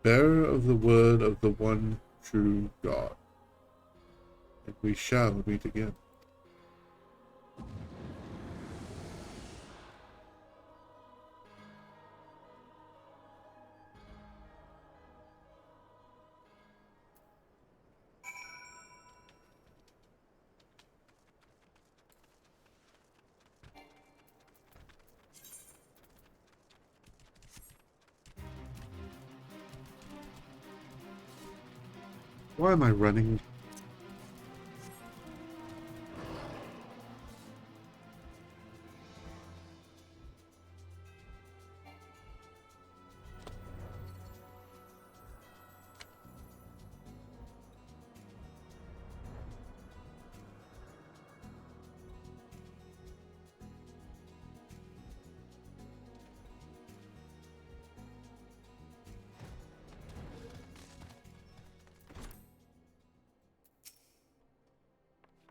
bearer of the word of the one true God, and we shall meet again. Why am I running?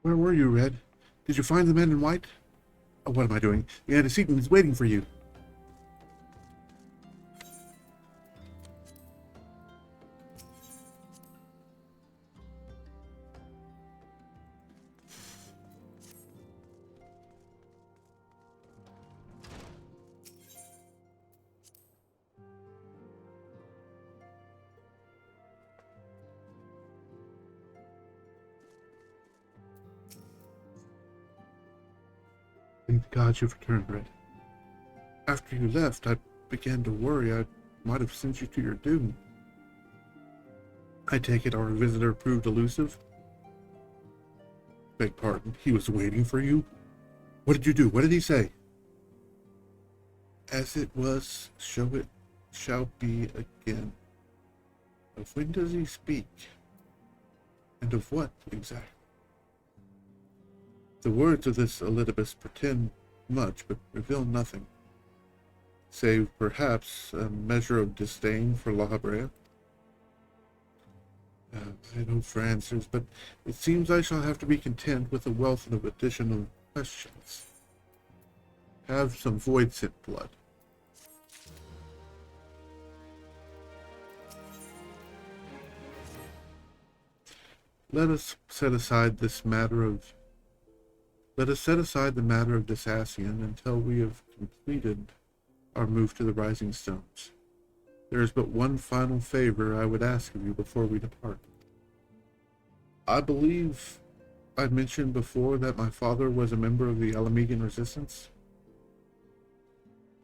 Where were you, Red? Did you find the men in white? Oh, what am I doing? The antecedent is waiting for you. Thank the gods you've returned, Red. After you left, I began to worry I might have sent you to your doom. I take it our visitor proved elusive? Beg pardon, he was waiting for you? What did you do? What did he say? As it was, so it shall be again. Of when does he speak? And of what, exactly? The words of this Elidibus pretend much, but reveal nothing, save perhaps a measure of disdain for La Habrea. I hope for answers, but it seems I shall have to be content with a wealth of additional questions. Have some void-sent blood. Let us set aside the matter of Dysasian until we have completed our move to the Rising Stones. There is but one final favor I would ask of you before we depart. I believe I mentioned before that my father was a member of the Alamegan Resistance.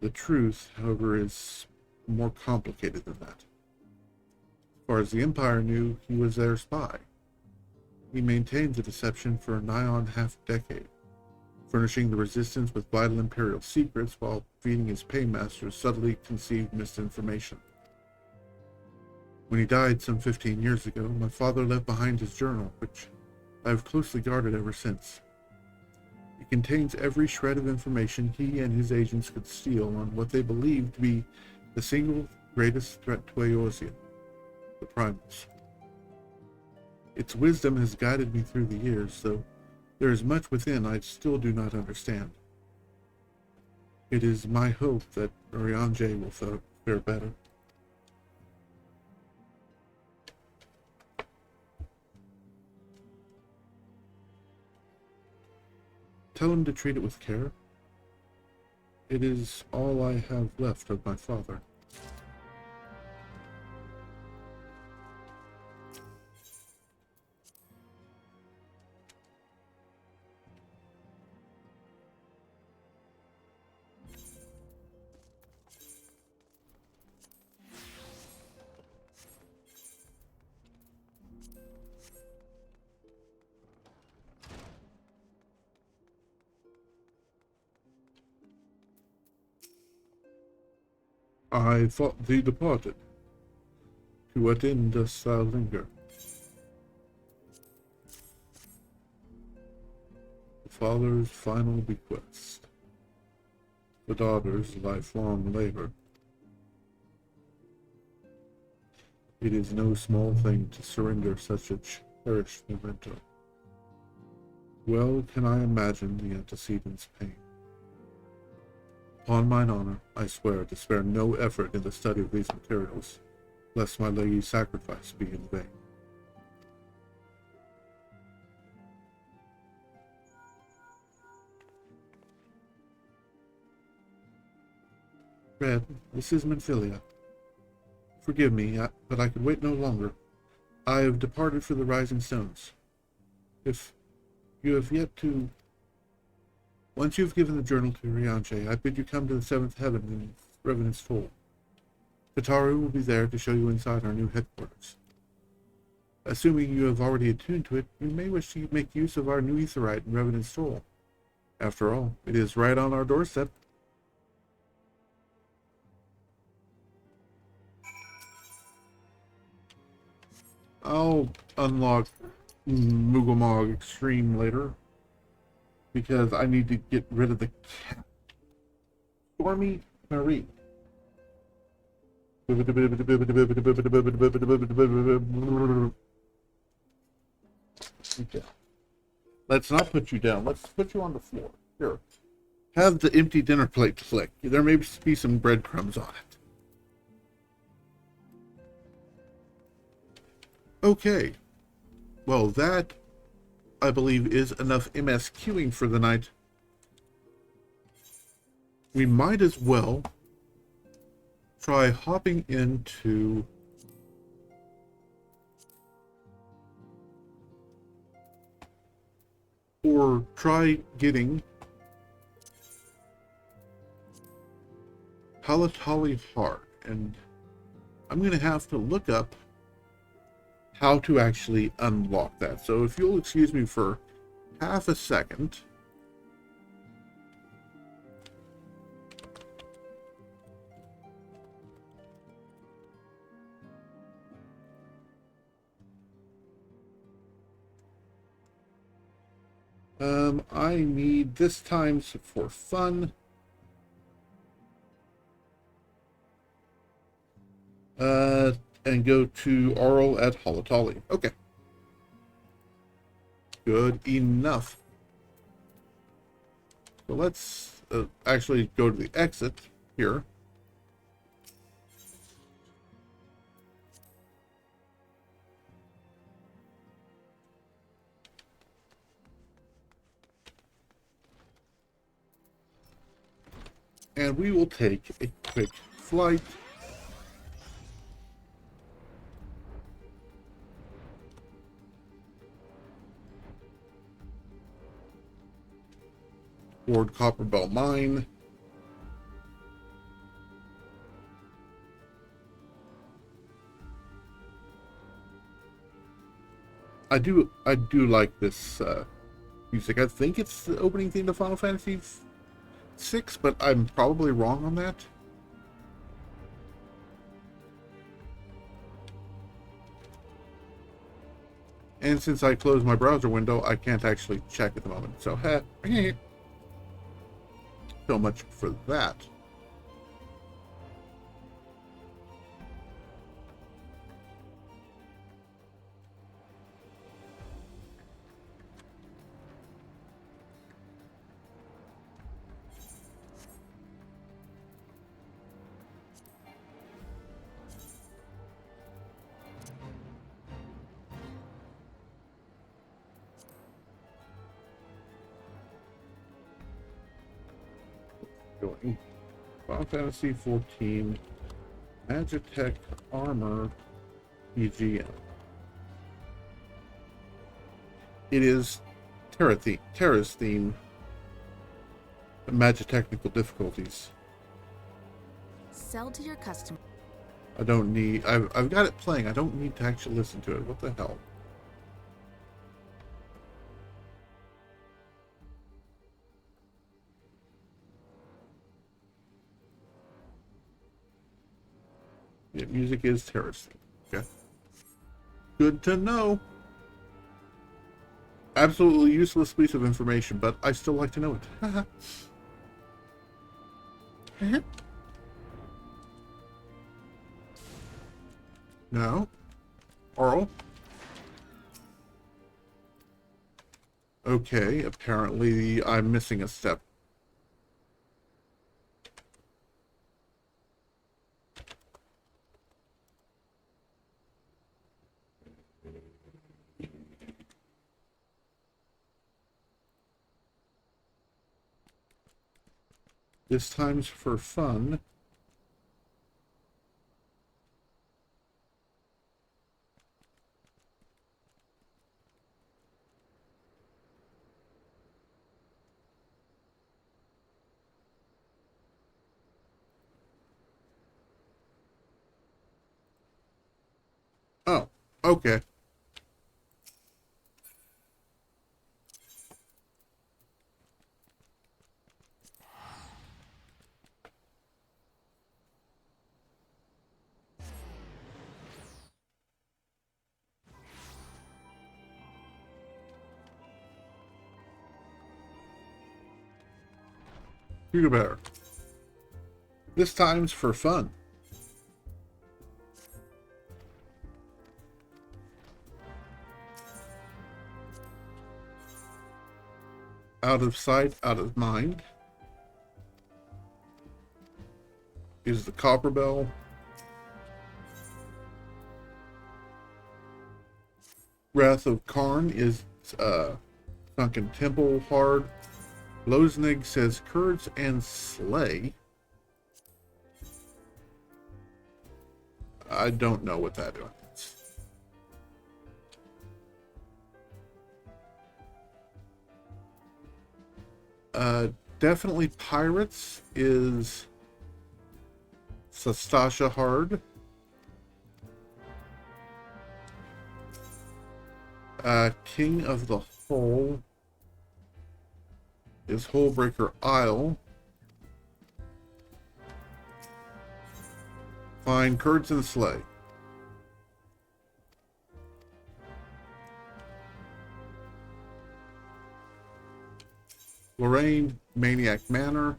The truth, however, is more complicated than that. As far as the Empire knew, he was their spy. He maintained the deception for nigh on half-decade, furnishing the Resistance with vital Imperial secrets while feeding his paymasters subtly conceived misinformation. When he died some 15 years ago, my father left behind his journal, which I have closely guarded ever since. It contains every shred of information he and his agents could steal on what they believed to be the single greatest threat to Eorzea, the Primals. Its wisdom has guided me through the years, though there is much within I still do not understand. It is my hope that Urianger will fare better. Tell him to treat it with care. It is all I have left of my father. I thought thee departed. To what end dost thou linger? The father's final bequest. The daughter's lifelong labor. It is no small thing to surrender such a cherished memento. Well can I imagine the antecedent's pain. Upon mine honor, I swear to spare no effort in the study of these materials, lest my lady's sacrifice be in vain. Red, this is Menphilia. Forgive me, but I could wait no longer. I have departed for the Rising Stones. If you have yet to... Once you have given the journal to Rianche, I bid you come to the seventh heaven in Revenant's Toll. Kataru will be there to show you inside our new headquarters. Assuming you have already attuned to it, you may wish to make use of our new aetherite in Revenant's Toll. After all, it is right on our doorstep. I'll unlock Mugamog Extreme later, because I need to get rid of the cat. Stormy Marie. Okay. Let's not put you down. Let's put you on the floor. Here. Have the empty dinner plate flick. There may be some breadcrumbs on it. Okay. Well, that, I believe, is enough MSQing for the night. We might as well try hopping into or try getting Halatali Hard, and I'm going to have to look up how to actually unlock that. So if you'll excuse me for half a second. I need this times for fun. And go to Arl at Halatali. Okay. Good enough. So let's actually go to the exit here. And we will take a quick flight. Toward Copperbell Mine. I do like this music. I think it's the opening theme to Final Fantasy VI, but I'm probably wrong on that. And since I closed my browser window, I can't actually check at the moment. So, so much for that. Going. Final Fantasy 14 Magitech Armor EGM. It is Terra's theme. Magitechnical difficulties. Sell to your customer. I don't need. I've got it playing. I don't need to actually listen to it. What the hell? Yeah, music is Terra's theme. Okay. Good to know. Absolutely useless piece of information, but I still like to know it. No. Oral. Okay, apparently I'm missing a step. This time's for fun. Oh, okay. You better. This time's for fun. Out of sight, out of mind. Is the copper bell. Wrath of Karn is Sunken Temple hard. Loznig says Kurds and Slay. I don't know what that is. Definitely Pirates is Sastasha hard. King of the Hole is Holebreaker Isle. Fine, Kurds and Slay. Lorraine, Maniac Manor.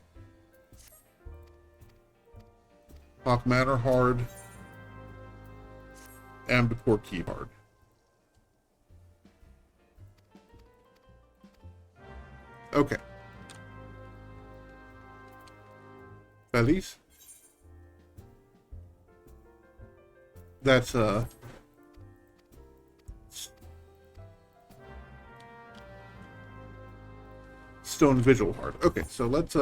Hawk Manor hard. Ambipore Key hard. Okay. Feliz? That's Stone Vigil hard. Okay, so let's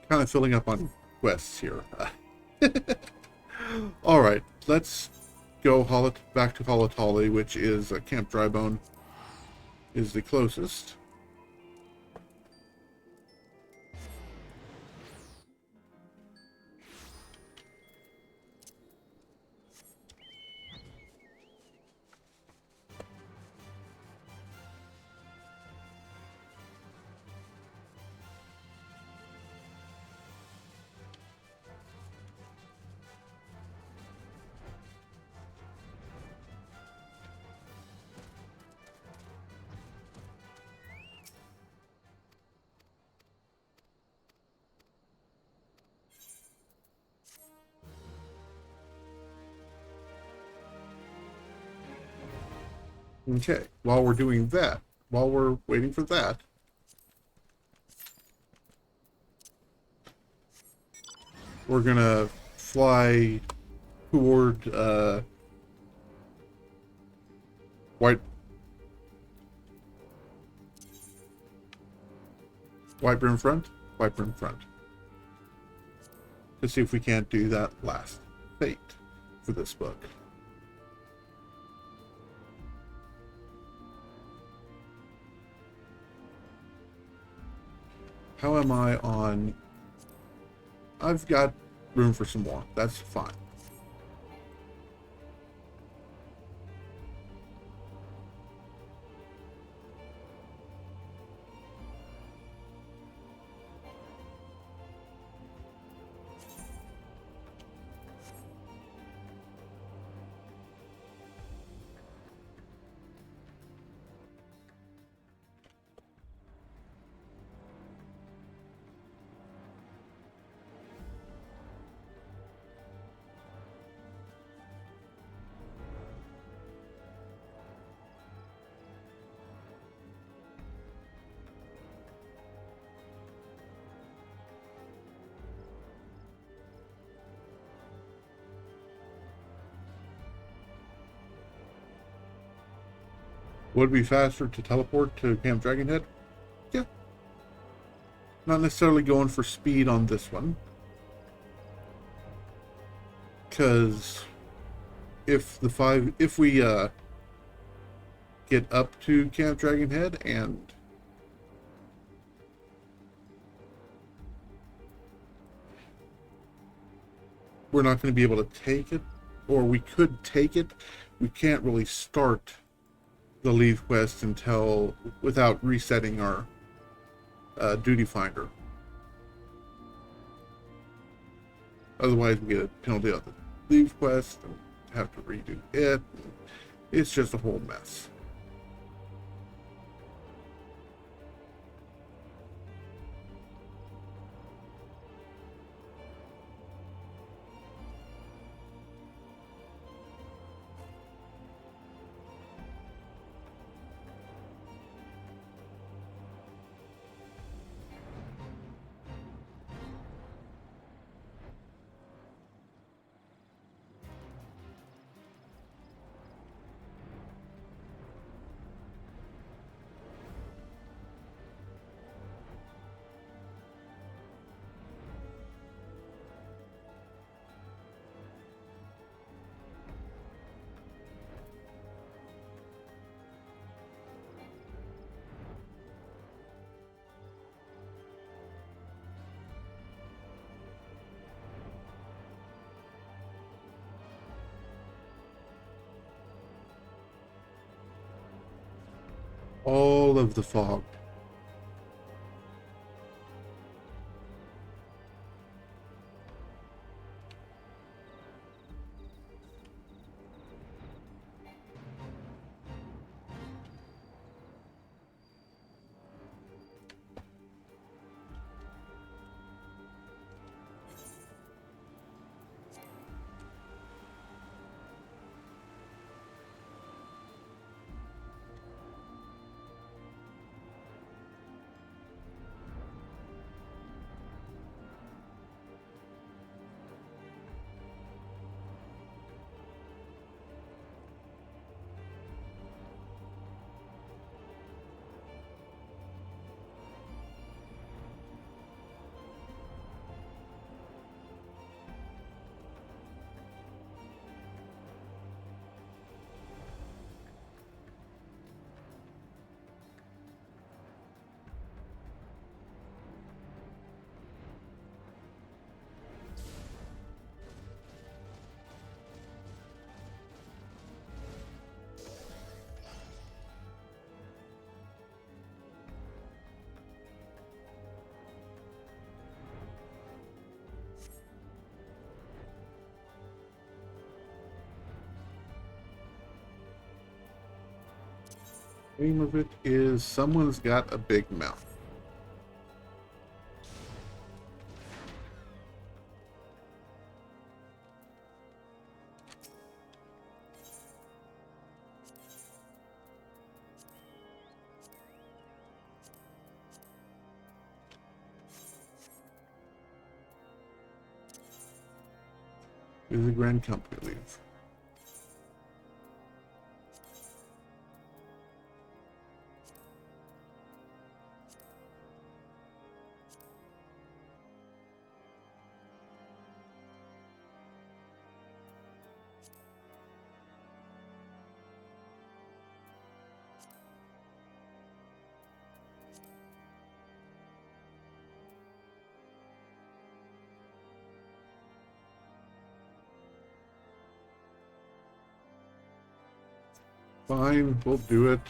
kind of filling up on quests here. All right, let's go back to Holotolly, which is Camp Drybone is the closest. Okay, while we're doing that, while we're waiting for that, we're gonna fly toward White Brim Front? White Brim Front. To see if we can't do that last fate for this book. How am I on? I've got room for some more. That's fine. Would it be faster to teleport to Camp Dragonhead? Yeah. Not necessarily going for speed on this one. Because if we get up to Camp Dragonhead and we're not going to be able to take it, or we could take it, we can't really start the leave quest until without resetting our duty finder. Otherwise, we get a penalty on the leave quest and have to redo it. It's just a whole mess. All of the fog. Name of it is Someone's Got a Big Mouth. Is a Grand Company leave. Fine, we'll do it.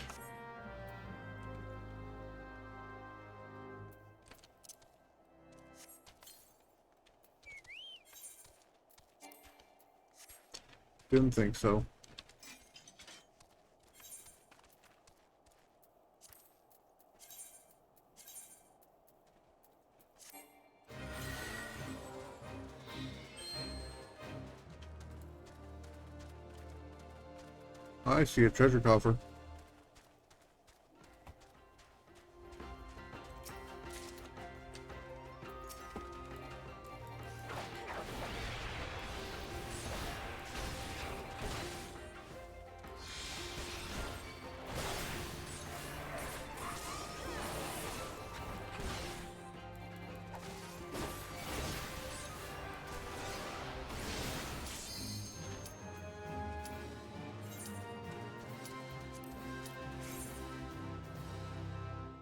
Didn't think so. I see a treasure coffer.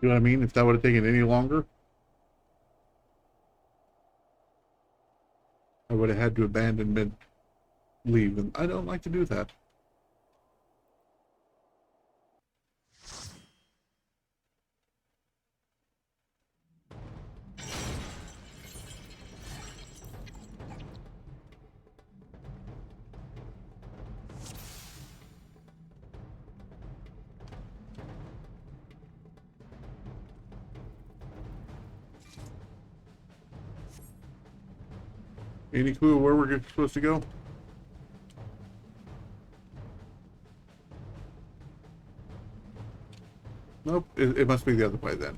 You know what I mean? If that would have taken any longer, I would have had to abandon mid leave, and I don't like to do that. Any clue where we're supposed to go? Nope, it must be the other way then.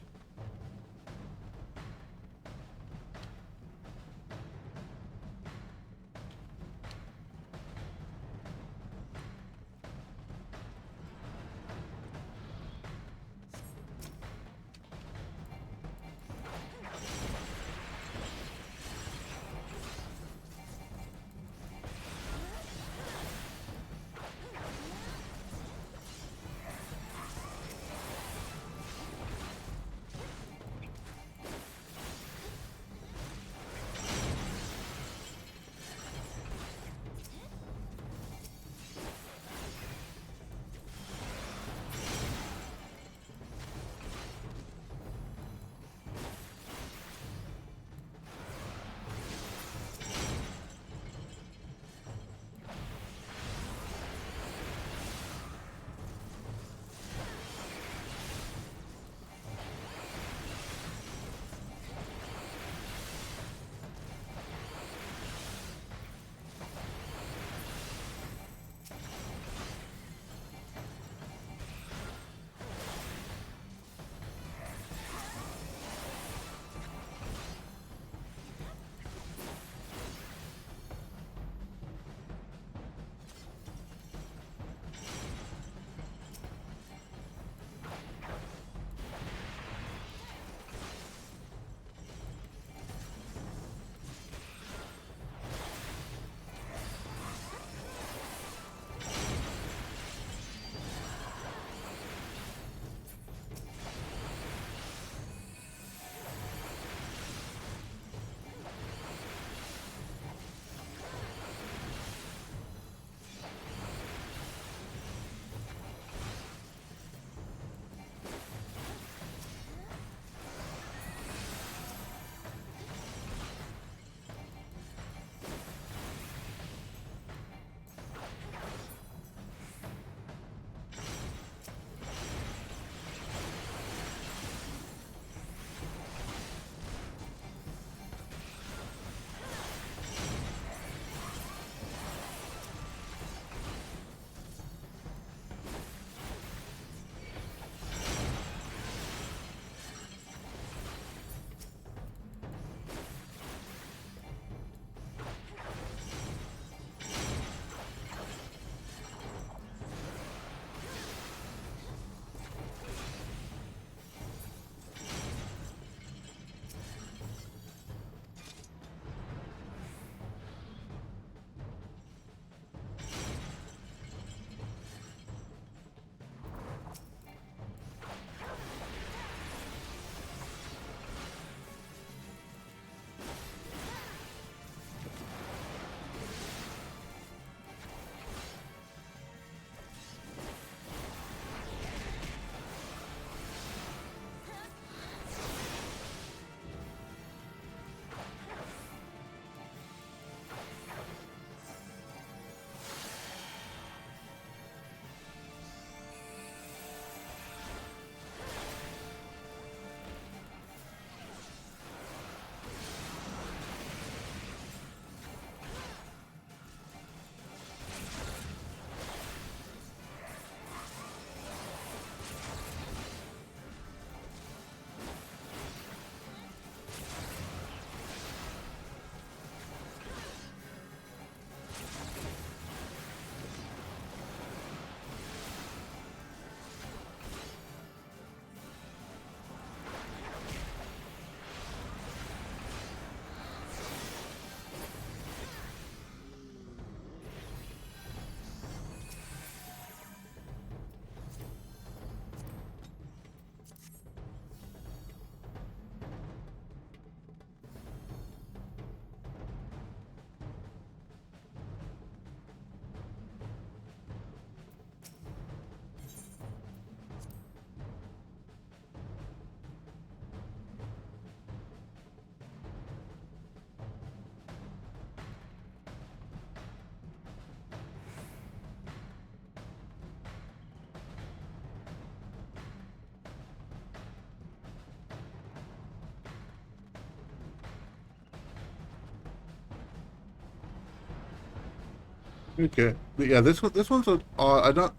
Okay. But yeah, this one's a. I don't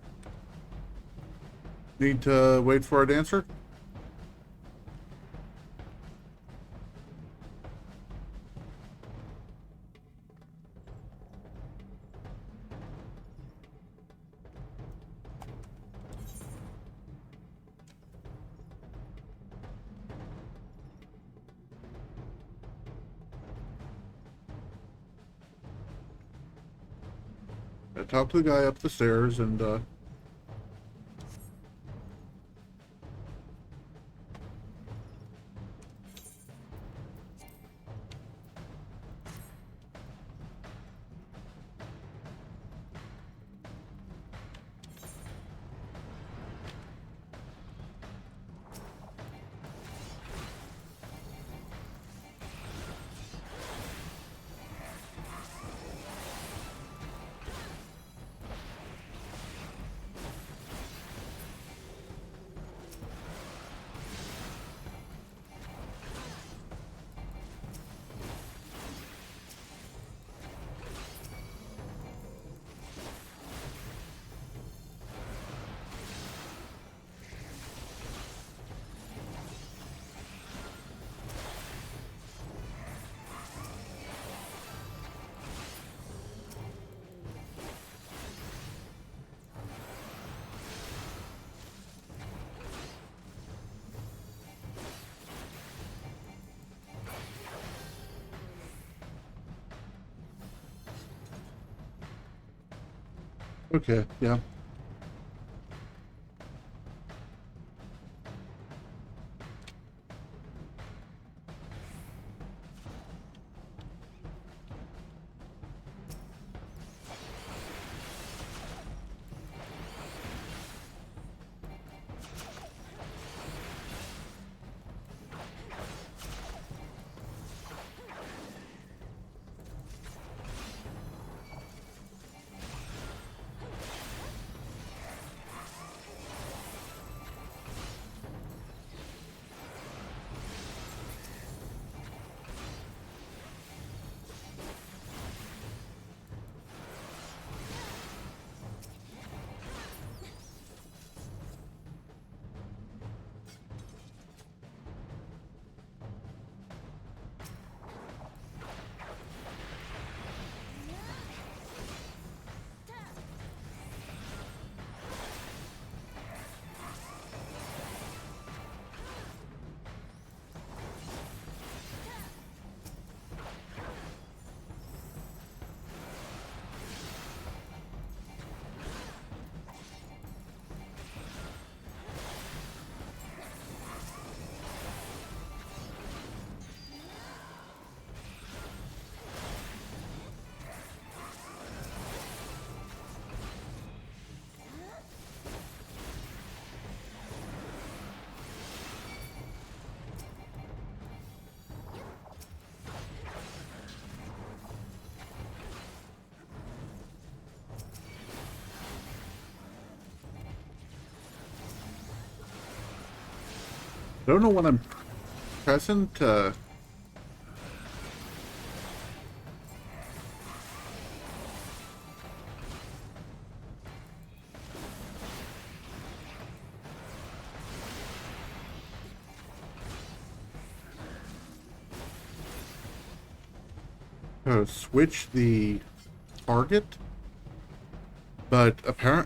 need to wait for an answer. I talked to the guy up the stairs and okay, yeah. I don't know what I'm pressing to. Switch the target, but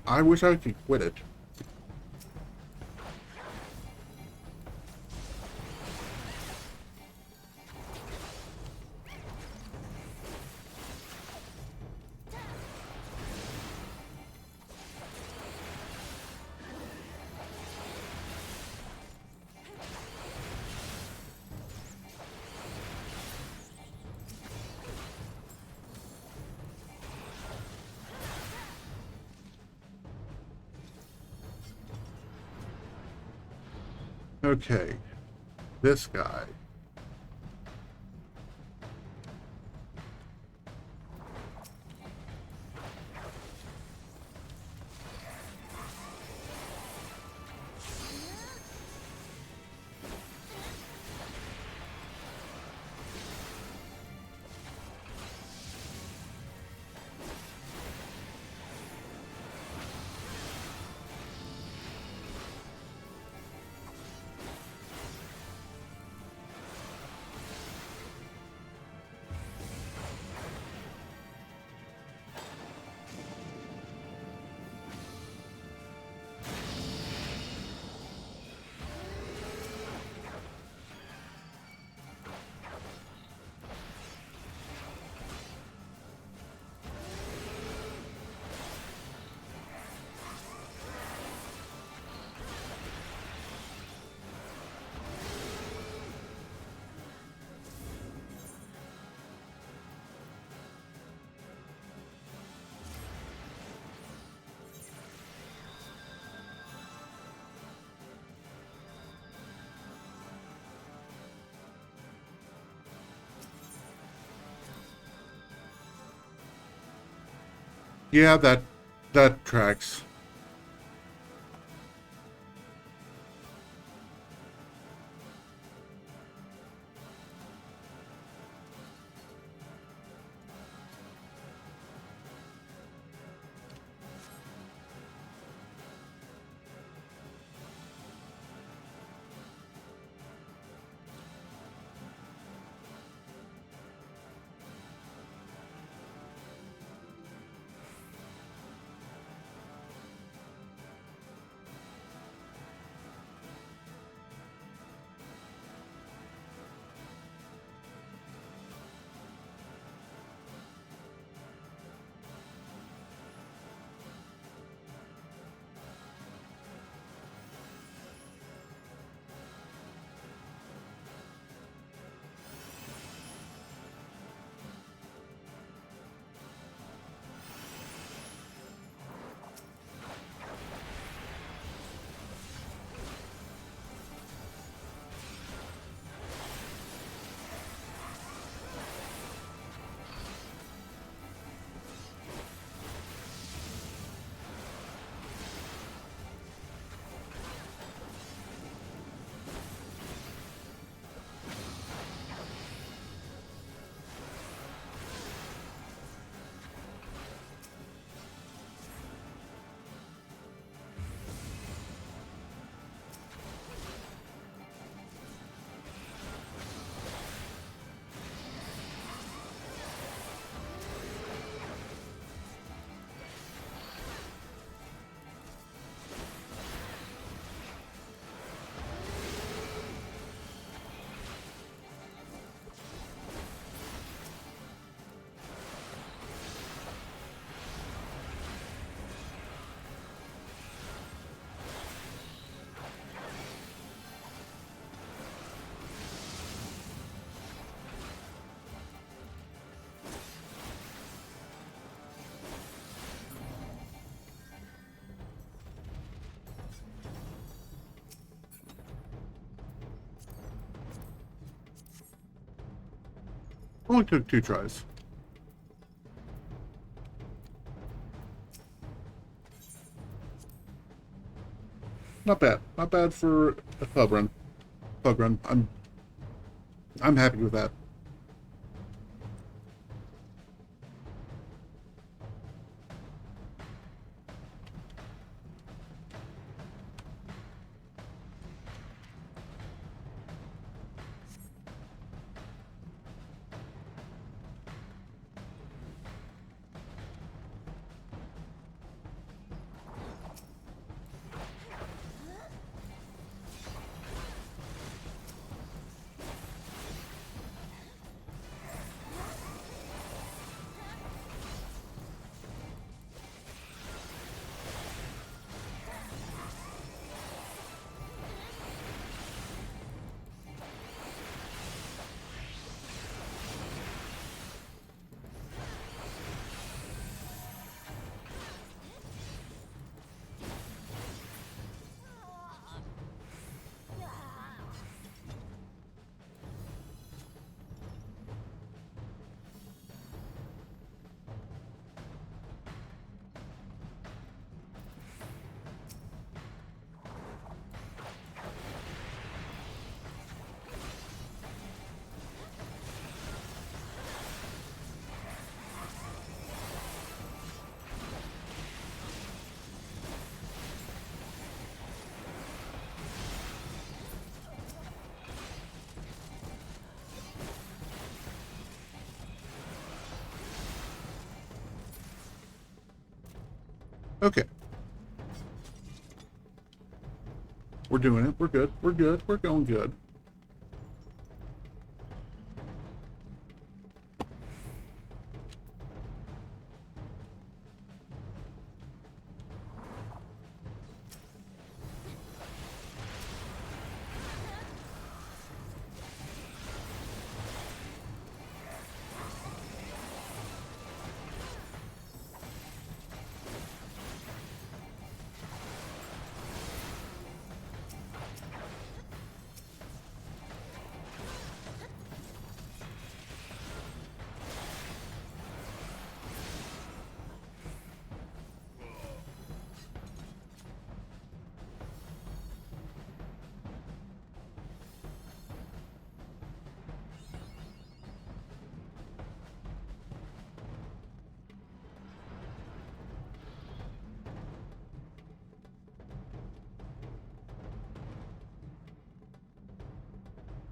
I wish I could quit it. Okay, this guy. Yeah, that tracks. Only took 2 tries. Not bad. Not bad for a pub run. Pub run. I'm happy with that. Okay. We're doing it. We're good. We're good. We're going good.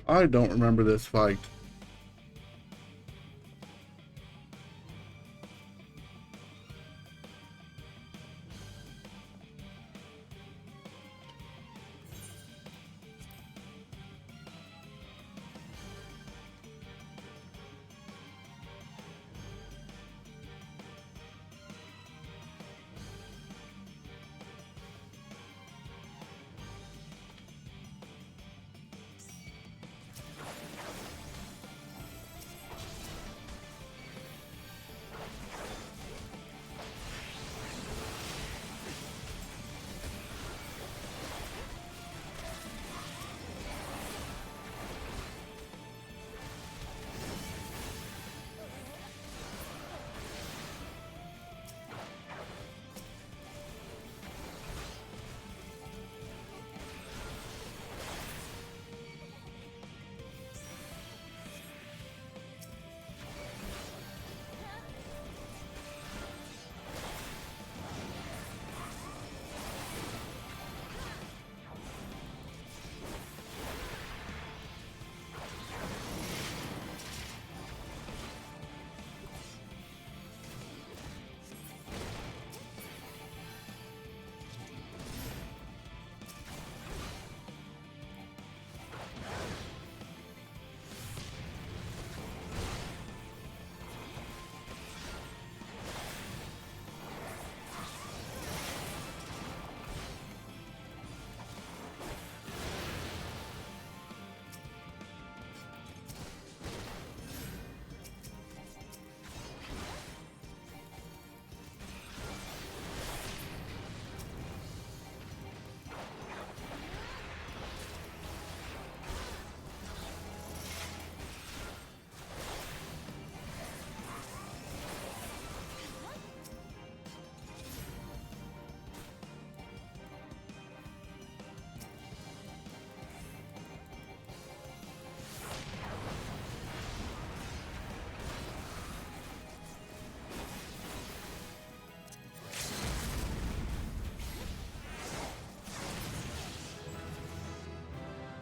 I don't remember this fight.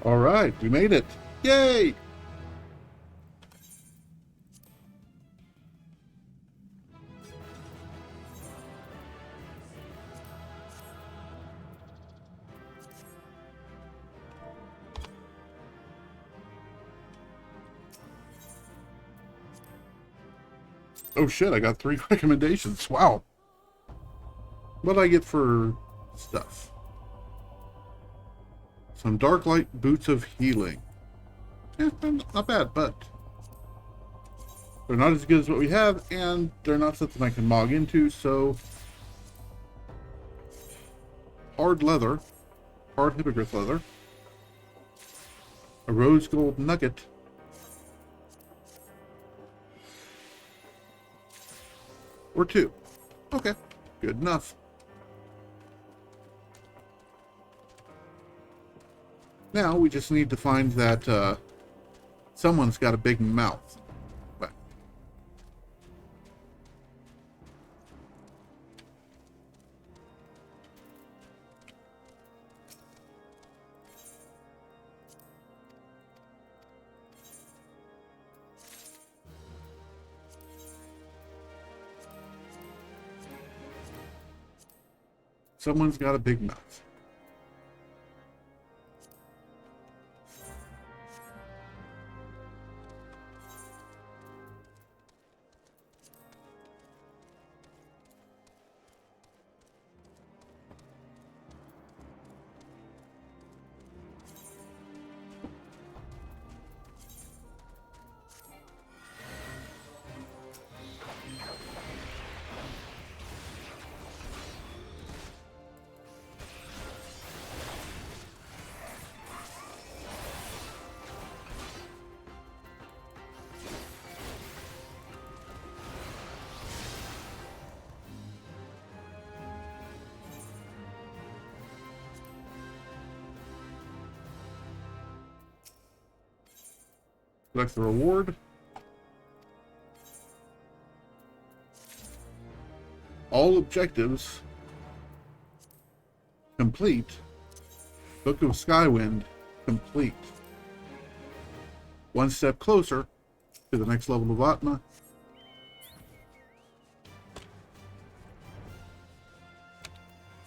All right, we made it. Yay! Oh shit, I got 3 recommendations. Wow. What did I get for stuff? Some Dark Light Boots of Healing. Yeah, not bad, but they're not as good as what we have, and they're not something I can mog into, so hard leather, hard hippogriff leather, a rose gold nugget, or 2. Okay, good enough. Now we just need to find that someone's got a big mouth. But someone's got a big mouth. Select the reward. All objectives complete. Book of Skywind complete. one step closer to the next level of Atma.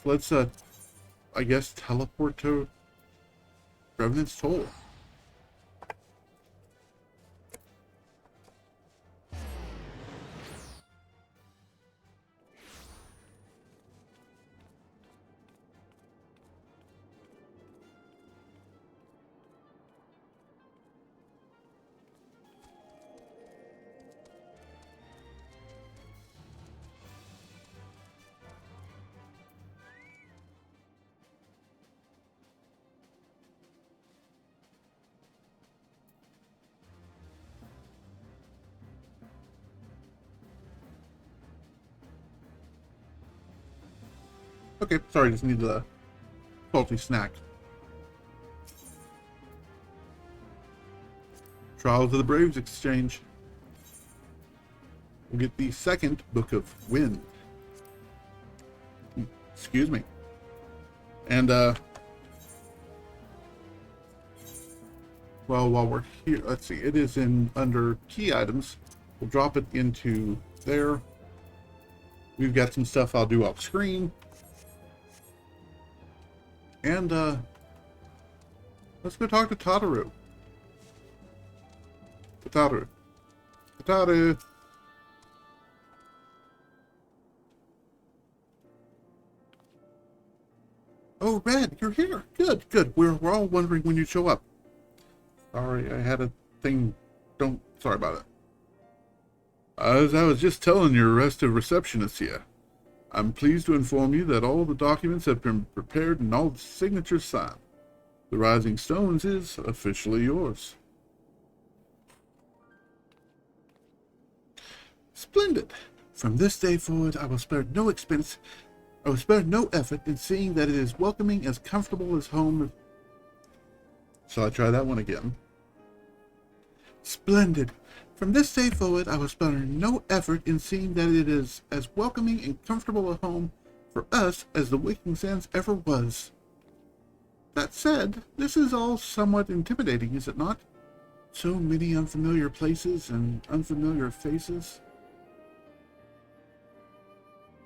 So let's, I guess, teleport to Revenant's Toll. Okay, sorry, just need a salty snack. Trials of the Braves exchange. We'll get the second Book of Wind. Excuse me. And, well, while we're here, let's see, it is in under key items. We'll drop it into there. We've got some stuff I'll do off screen. And, let's go talk to Tataru. Tataru. Tataru. Oh, Red, you're here. Good, good. We're all wondering when you'd show up. Sorry, I had a thing. Sorry about it. As I was just telling your restive receptionist here, I'm pleased to inform you that all the documents have been prepared and all the signatures signed. The Rising Stones is officially yours. Splendid. From this day forward, I will spare no expense. I will spare no effort in seeing that it is welcoming, as comfortable as home. Shall I try that one again? Splendid. From this day forward, I will spare no effort in seeing that it is as welcoming and comfortable a home for us as the Waking Sands ever was. That said, this is all somewhat intimidating, is it not? So many unfamiliar places and unfamiliar faces.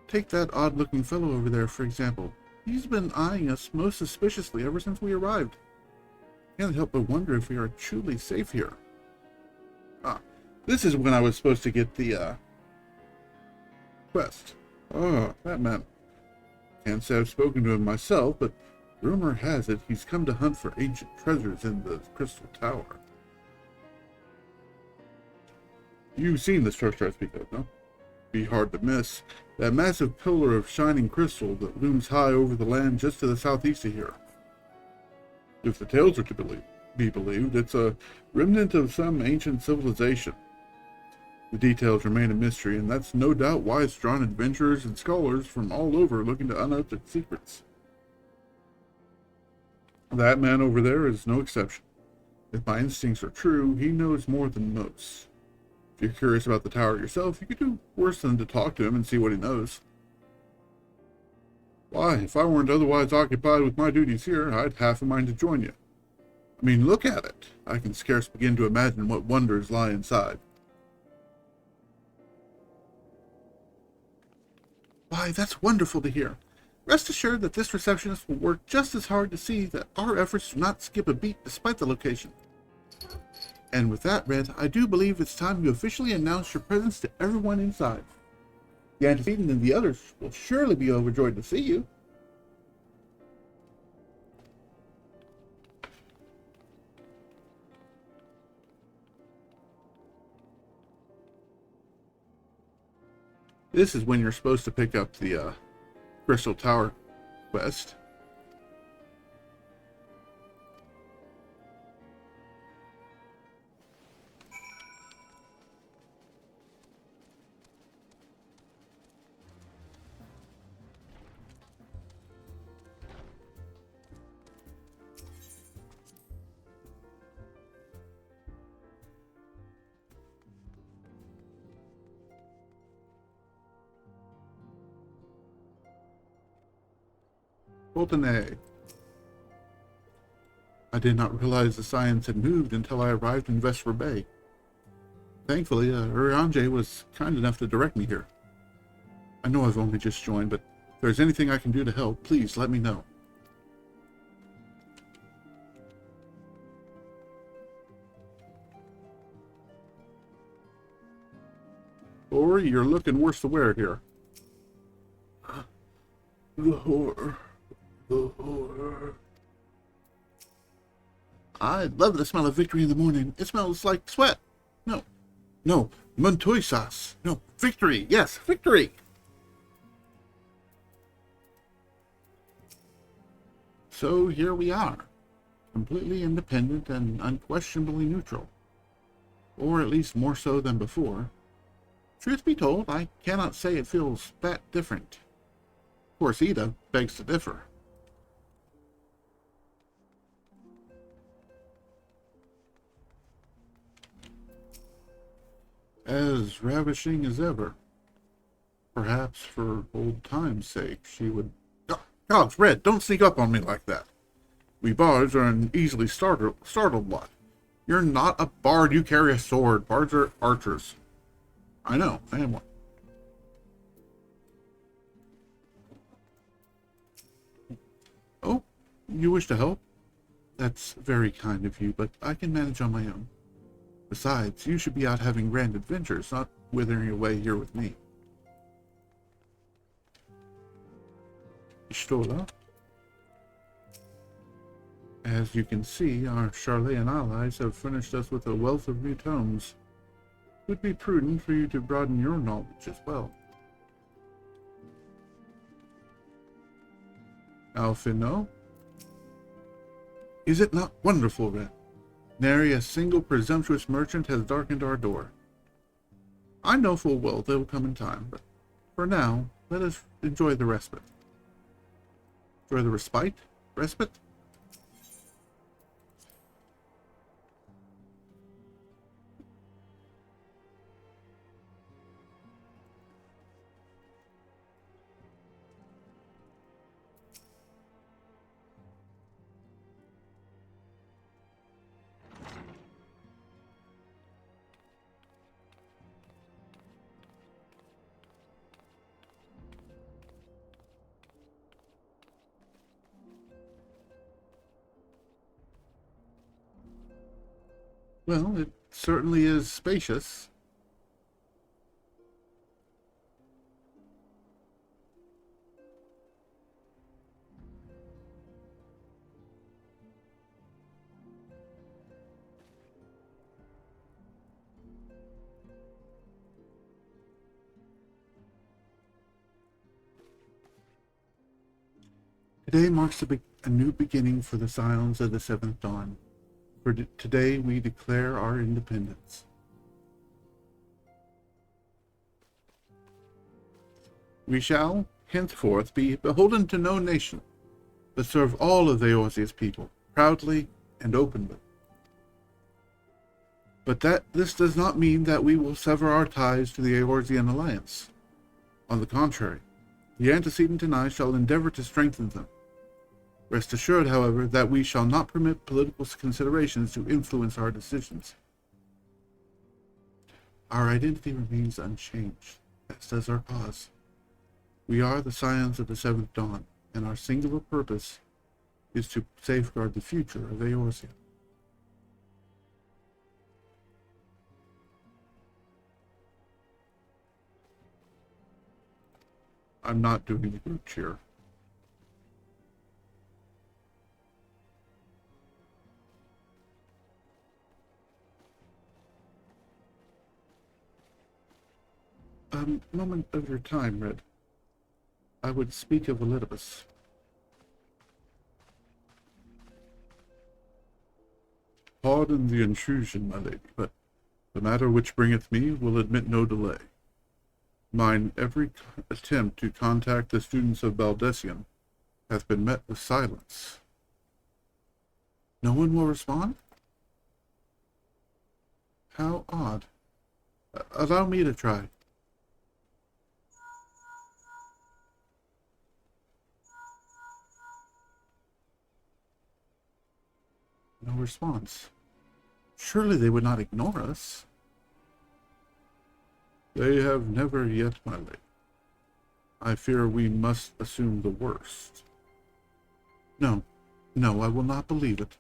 Take that odd-looking fellow over there, for example. He's been eyeing us most suspiciously ever since we arrived. Can't help but wonder if we are truly safe here. Ah, this is when I was supposed to get the, quest. Oh, that man. Can't say I've spoken to him myself, but rumor has it he's come to hunt for ancient treasures in the Crystal Tower. You've seen the structure I speak of, no? Be hard to miss. That massive pillar of shining crystal that looms high over the land just to the southeast of here. If the tales are to be believed, it's a remnant of some ancient civilization. The details remain a mystery, and that's no doubt why it's drawn adventurers and scholars from all over looking to unearth its secrets. That man over there is no exception. If my instincts are true, he knows more than most. If you're curious about the tower yourself, you could do worse than to talk to him and see what he knows. Why, if I weren't otherwise occupied with my duties here, I'd half a mind to join you. I mean, look at it. I can scarce begin to imagine what wonders lie inside. Why, that's wonderful to hear. Rest assured that this receptionist will work just as hard to see that our efforts do not skip a beat despite the location. And with that, Red, I do believe it's time to officially announce your presence to everyone inside. The antecedent and the others will surely be overjoyed to see you. This is when you're supposed to pick up the Crystal Tower quest. Bolton A. I I did not realize the science had moved until I arrived in Vesper Bay. Thankfully, Uriange was kind enough to direct me here. I know I've only just joined, but if there's anything I can do to help, please let me know. Ori, you're looking worse for wear here. The horror. The horror. I love the smell of victory in the morning. It smells like sweat. No, Montoy sauce. No, victory. Yes, victory. So here we are, completely independent and unquestionably neutral. Or at least more so than before. Truth be told, I cannot say it feels that different. Of course, Ida begs to differ. As ravishing as ever. Perhaps for old time's sake, she would... Oh, gosh, Red, don't sneak up on me like that. We bards are an easily startled lot. You're not a bard, you carry a sword. Bards are archers. I know, I am one. Oh, you wish to help? That's very kind of you, but I can manage on my own. Besides, you should be out having grand adventures, not withering away here with me. Ishtola? As you can see, our Charleyan allies have furnished us with a wealth of new tomes. It would be prudent for you to broaden your knowledge as well. Alfino? Is it not wonderful, Red? Nary a single presumptuous merchant has darkened our door. I know full well they will come in time, but for now, let us enjoy the respite. Enjoy the respite? Respite? Well, it certainly is spacious. Today marks a new beginning for the Scions of the Seventh Dawn. For today we declare our independence. We shall, henceforth, be beholden to no nation, but serve all of the Eorzea's people, proudly and openly. But this does not mean that we will sever our ties to the Eorzean alliance. On the contrary, the antecedent and I shall endeavor to strengthen them. Rest assured, however, that we shall not permit political considerations to influence our decisions. Our identity remains unchanged, as does our cause. We are the Scions of the Seventh Dawn, and our singular purpose is to safeguard the future of Eorzea. I'm not doing the group cheer. A moment of your time, Red. I would speak of Elidibus. Pardon the intrusion, my lady, but the matter which bringeth me will admit no delay. Mine every attempt to contact the students of Baldessian hath been met with silence. No one will respond? How odd. Allow me to try. No response. Surely they would not ignore us. They have never yet, my lady. I fear we must assume the worst. No, no, I will not believe it.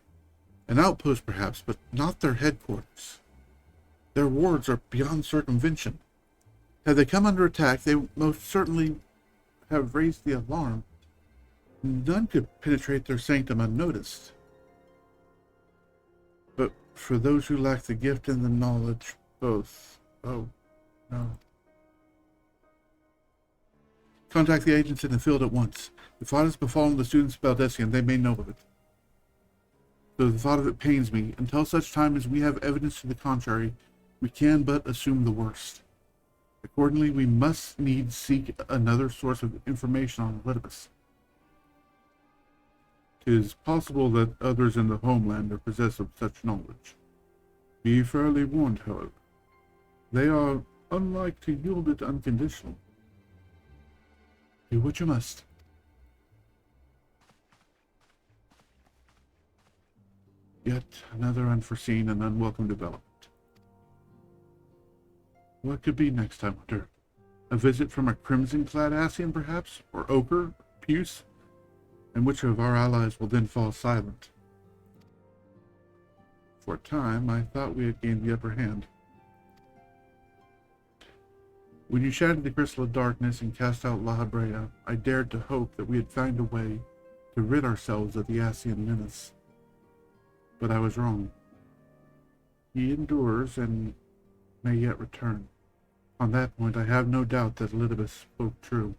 An outpost perhaps, but not their headquarters. Their wards are beyond circumvention. Had they come under attack, they most certainly have raised the alarm. None could penetrate their sanctum unnoticed. But for those who lack the gift and the knowledge, both. Oh, no. Contact the agents in the field at once. If aught has befallen the students of Baldessian, they may know of it. Though the thought of it pains me, until such time as we have evidence to the contrary, we can but assume the worst. Accordingly, we must needs seek another source of information on Elidibus. 'Tis possible that others in the homeland are possessed of such knowledge. Be fairly warned, however. They are unlike to yield it unconditionally. Do what you must. Yet another unforeseen and unwelcome development. What could be next, I wonder? A visit from a crimson-clad Ascian, perhaps? Or Ochre? Puce? And which of our allies will then fall silent? For a time, I thought we had gained the upper hand. When you shattered the crystal of darkness and cast out La Habrea, I dared to hope that we had found a way to rid ourselves of the Ascian menace. But I was wrong. He endures and may yet return. On that point, I have no doubt that Elidibus spoke true.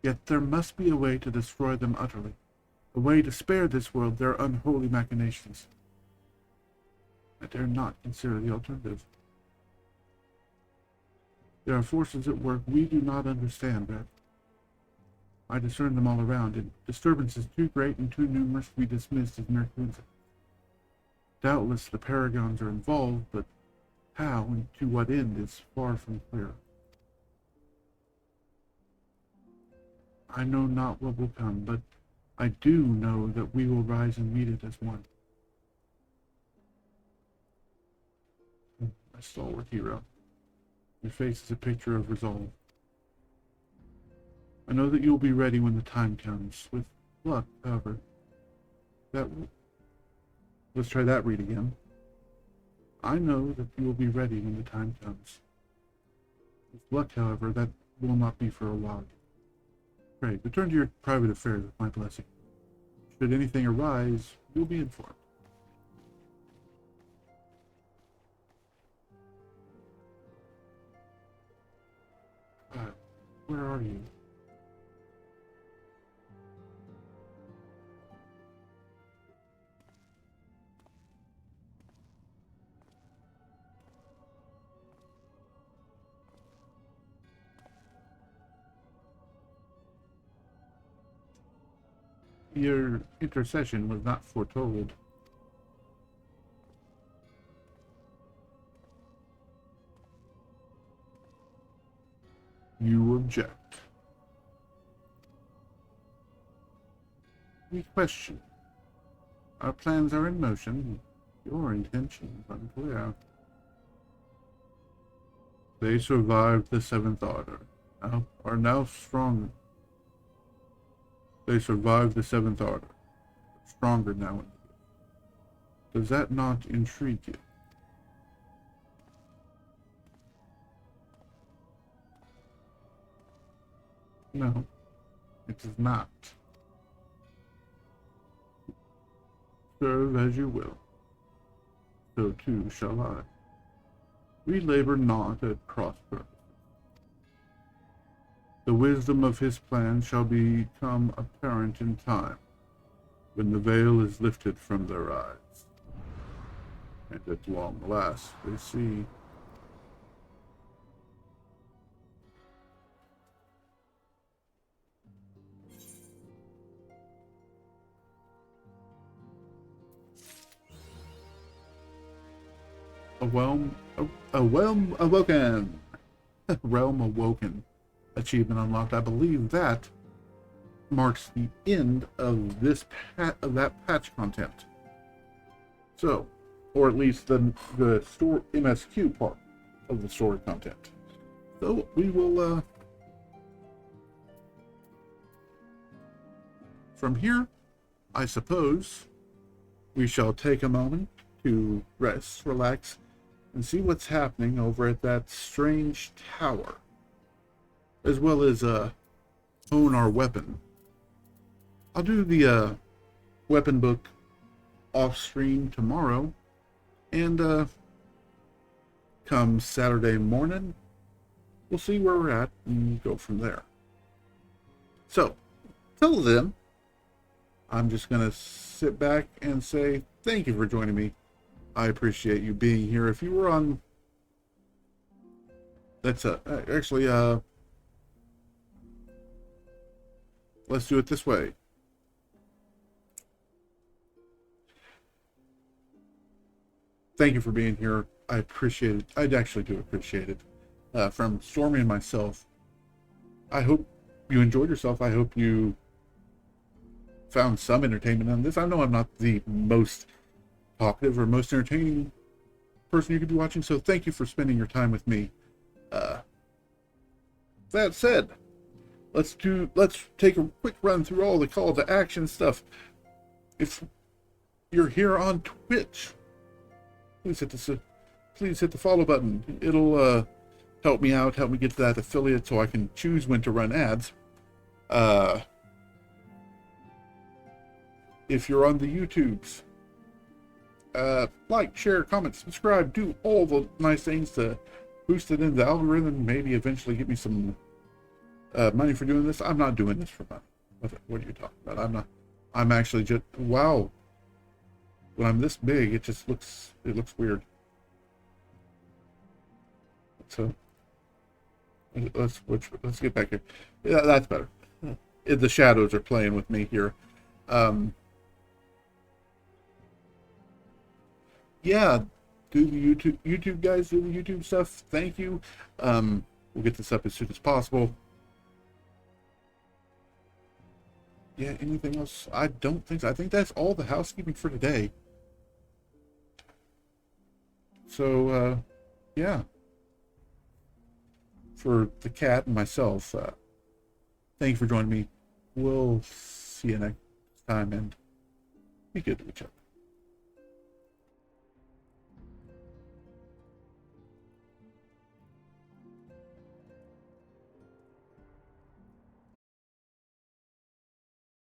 Yet there must be a way to destroy them utterly, a way to spare this world their unholy machinations. I dare not consider the alternative. There are forces at work we do not understand, Red. I discern them all around, and disturbances too great and too numerous to be dismissed as mere coincidence. Doubtless the paragons are involved, but how and to what end is far from clear. I know not what will come, but I do know that we will rise and meet it as one. My stalwart hero. Your face is a picture of resolve. I know that you will be ready when the time comes. With luck, however, let's try that read again. I know that you will be ready when the time comes. With luck, however, that will not be for a while. Pray, return to your private affairs with my blessing. Should anything arise, you'll be informed. Where are you? Your intercession was not foretold. You object. We question. Our plans are in motion. Your intentions unclear. They survived the Seventh Order. Are now strong. They survived the Seventh Order. Stronger now. Does that not intrigue you? No, it does not. Serve as you will. So too shall I. We labor not at cross purposes. The wisdom of his plan shall become apparent in time, when the veil is lifted from their eyes, and at long last they see. A realm awoken. Realm awoken. Achievement unlocked. I believe that marks the end of this that patch content. So, or at least the store MSQ part of the story content. So we will from here, I suppose, we shall take a moment to rest, relax, and see what's happening over at that strange tower, as well as hone our weapon. I'll do the weapon book off stream tomorrow, and come Saturday morning, we'll see where we're at and go from there. So, till then, I'm just going to sit back and say thank you for joining me. I appreciate you being here. If you were on... That's actually, let's do it this way. Thank you for being here. I appreciate it. I actually do appreciate it. From Stormy and myself, I hope you enjoyed yourself. I hope you found some entertainment on this. I know I'm not the most talkative or most entertaining person you could be watching, so thank you for spending your time with me. That said, let's take a quick run through all the call to action stuff. If you're here on Twitch, please hit the follow button. It'll help me out, help me get to that affiliate so I can choose when to run ads. If you're on the YouTubes, like, share, comment, subscribe, do all the nice things to boost it in the algorithm, maybe eventually get me some money for doing this. I'm not doing this for money. What are you talking about? I'm actually just, wow. When I'm this big, it looks weird. So let's get back here. Yeah, that's better. The shadows are playing with me here. Yeah, do the YouTube guys, do the YouTube stuff. Thank you. We'll get this up as soon as possible. Yeah, anything else? I don't think so. I think that's all the housekeeping for today. So, yeah. For the cat and myself, thank you for joining me. We'll see you next time, and be good to each other.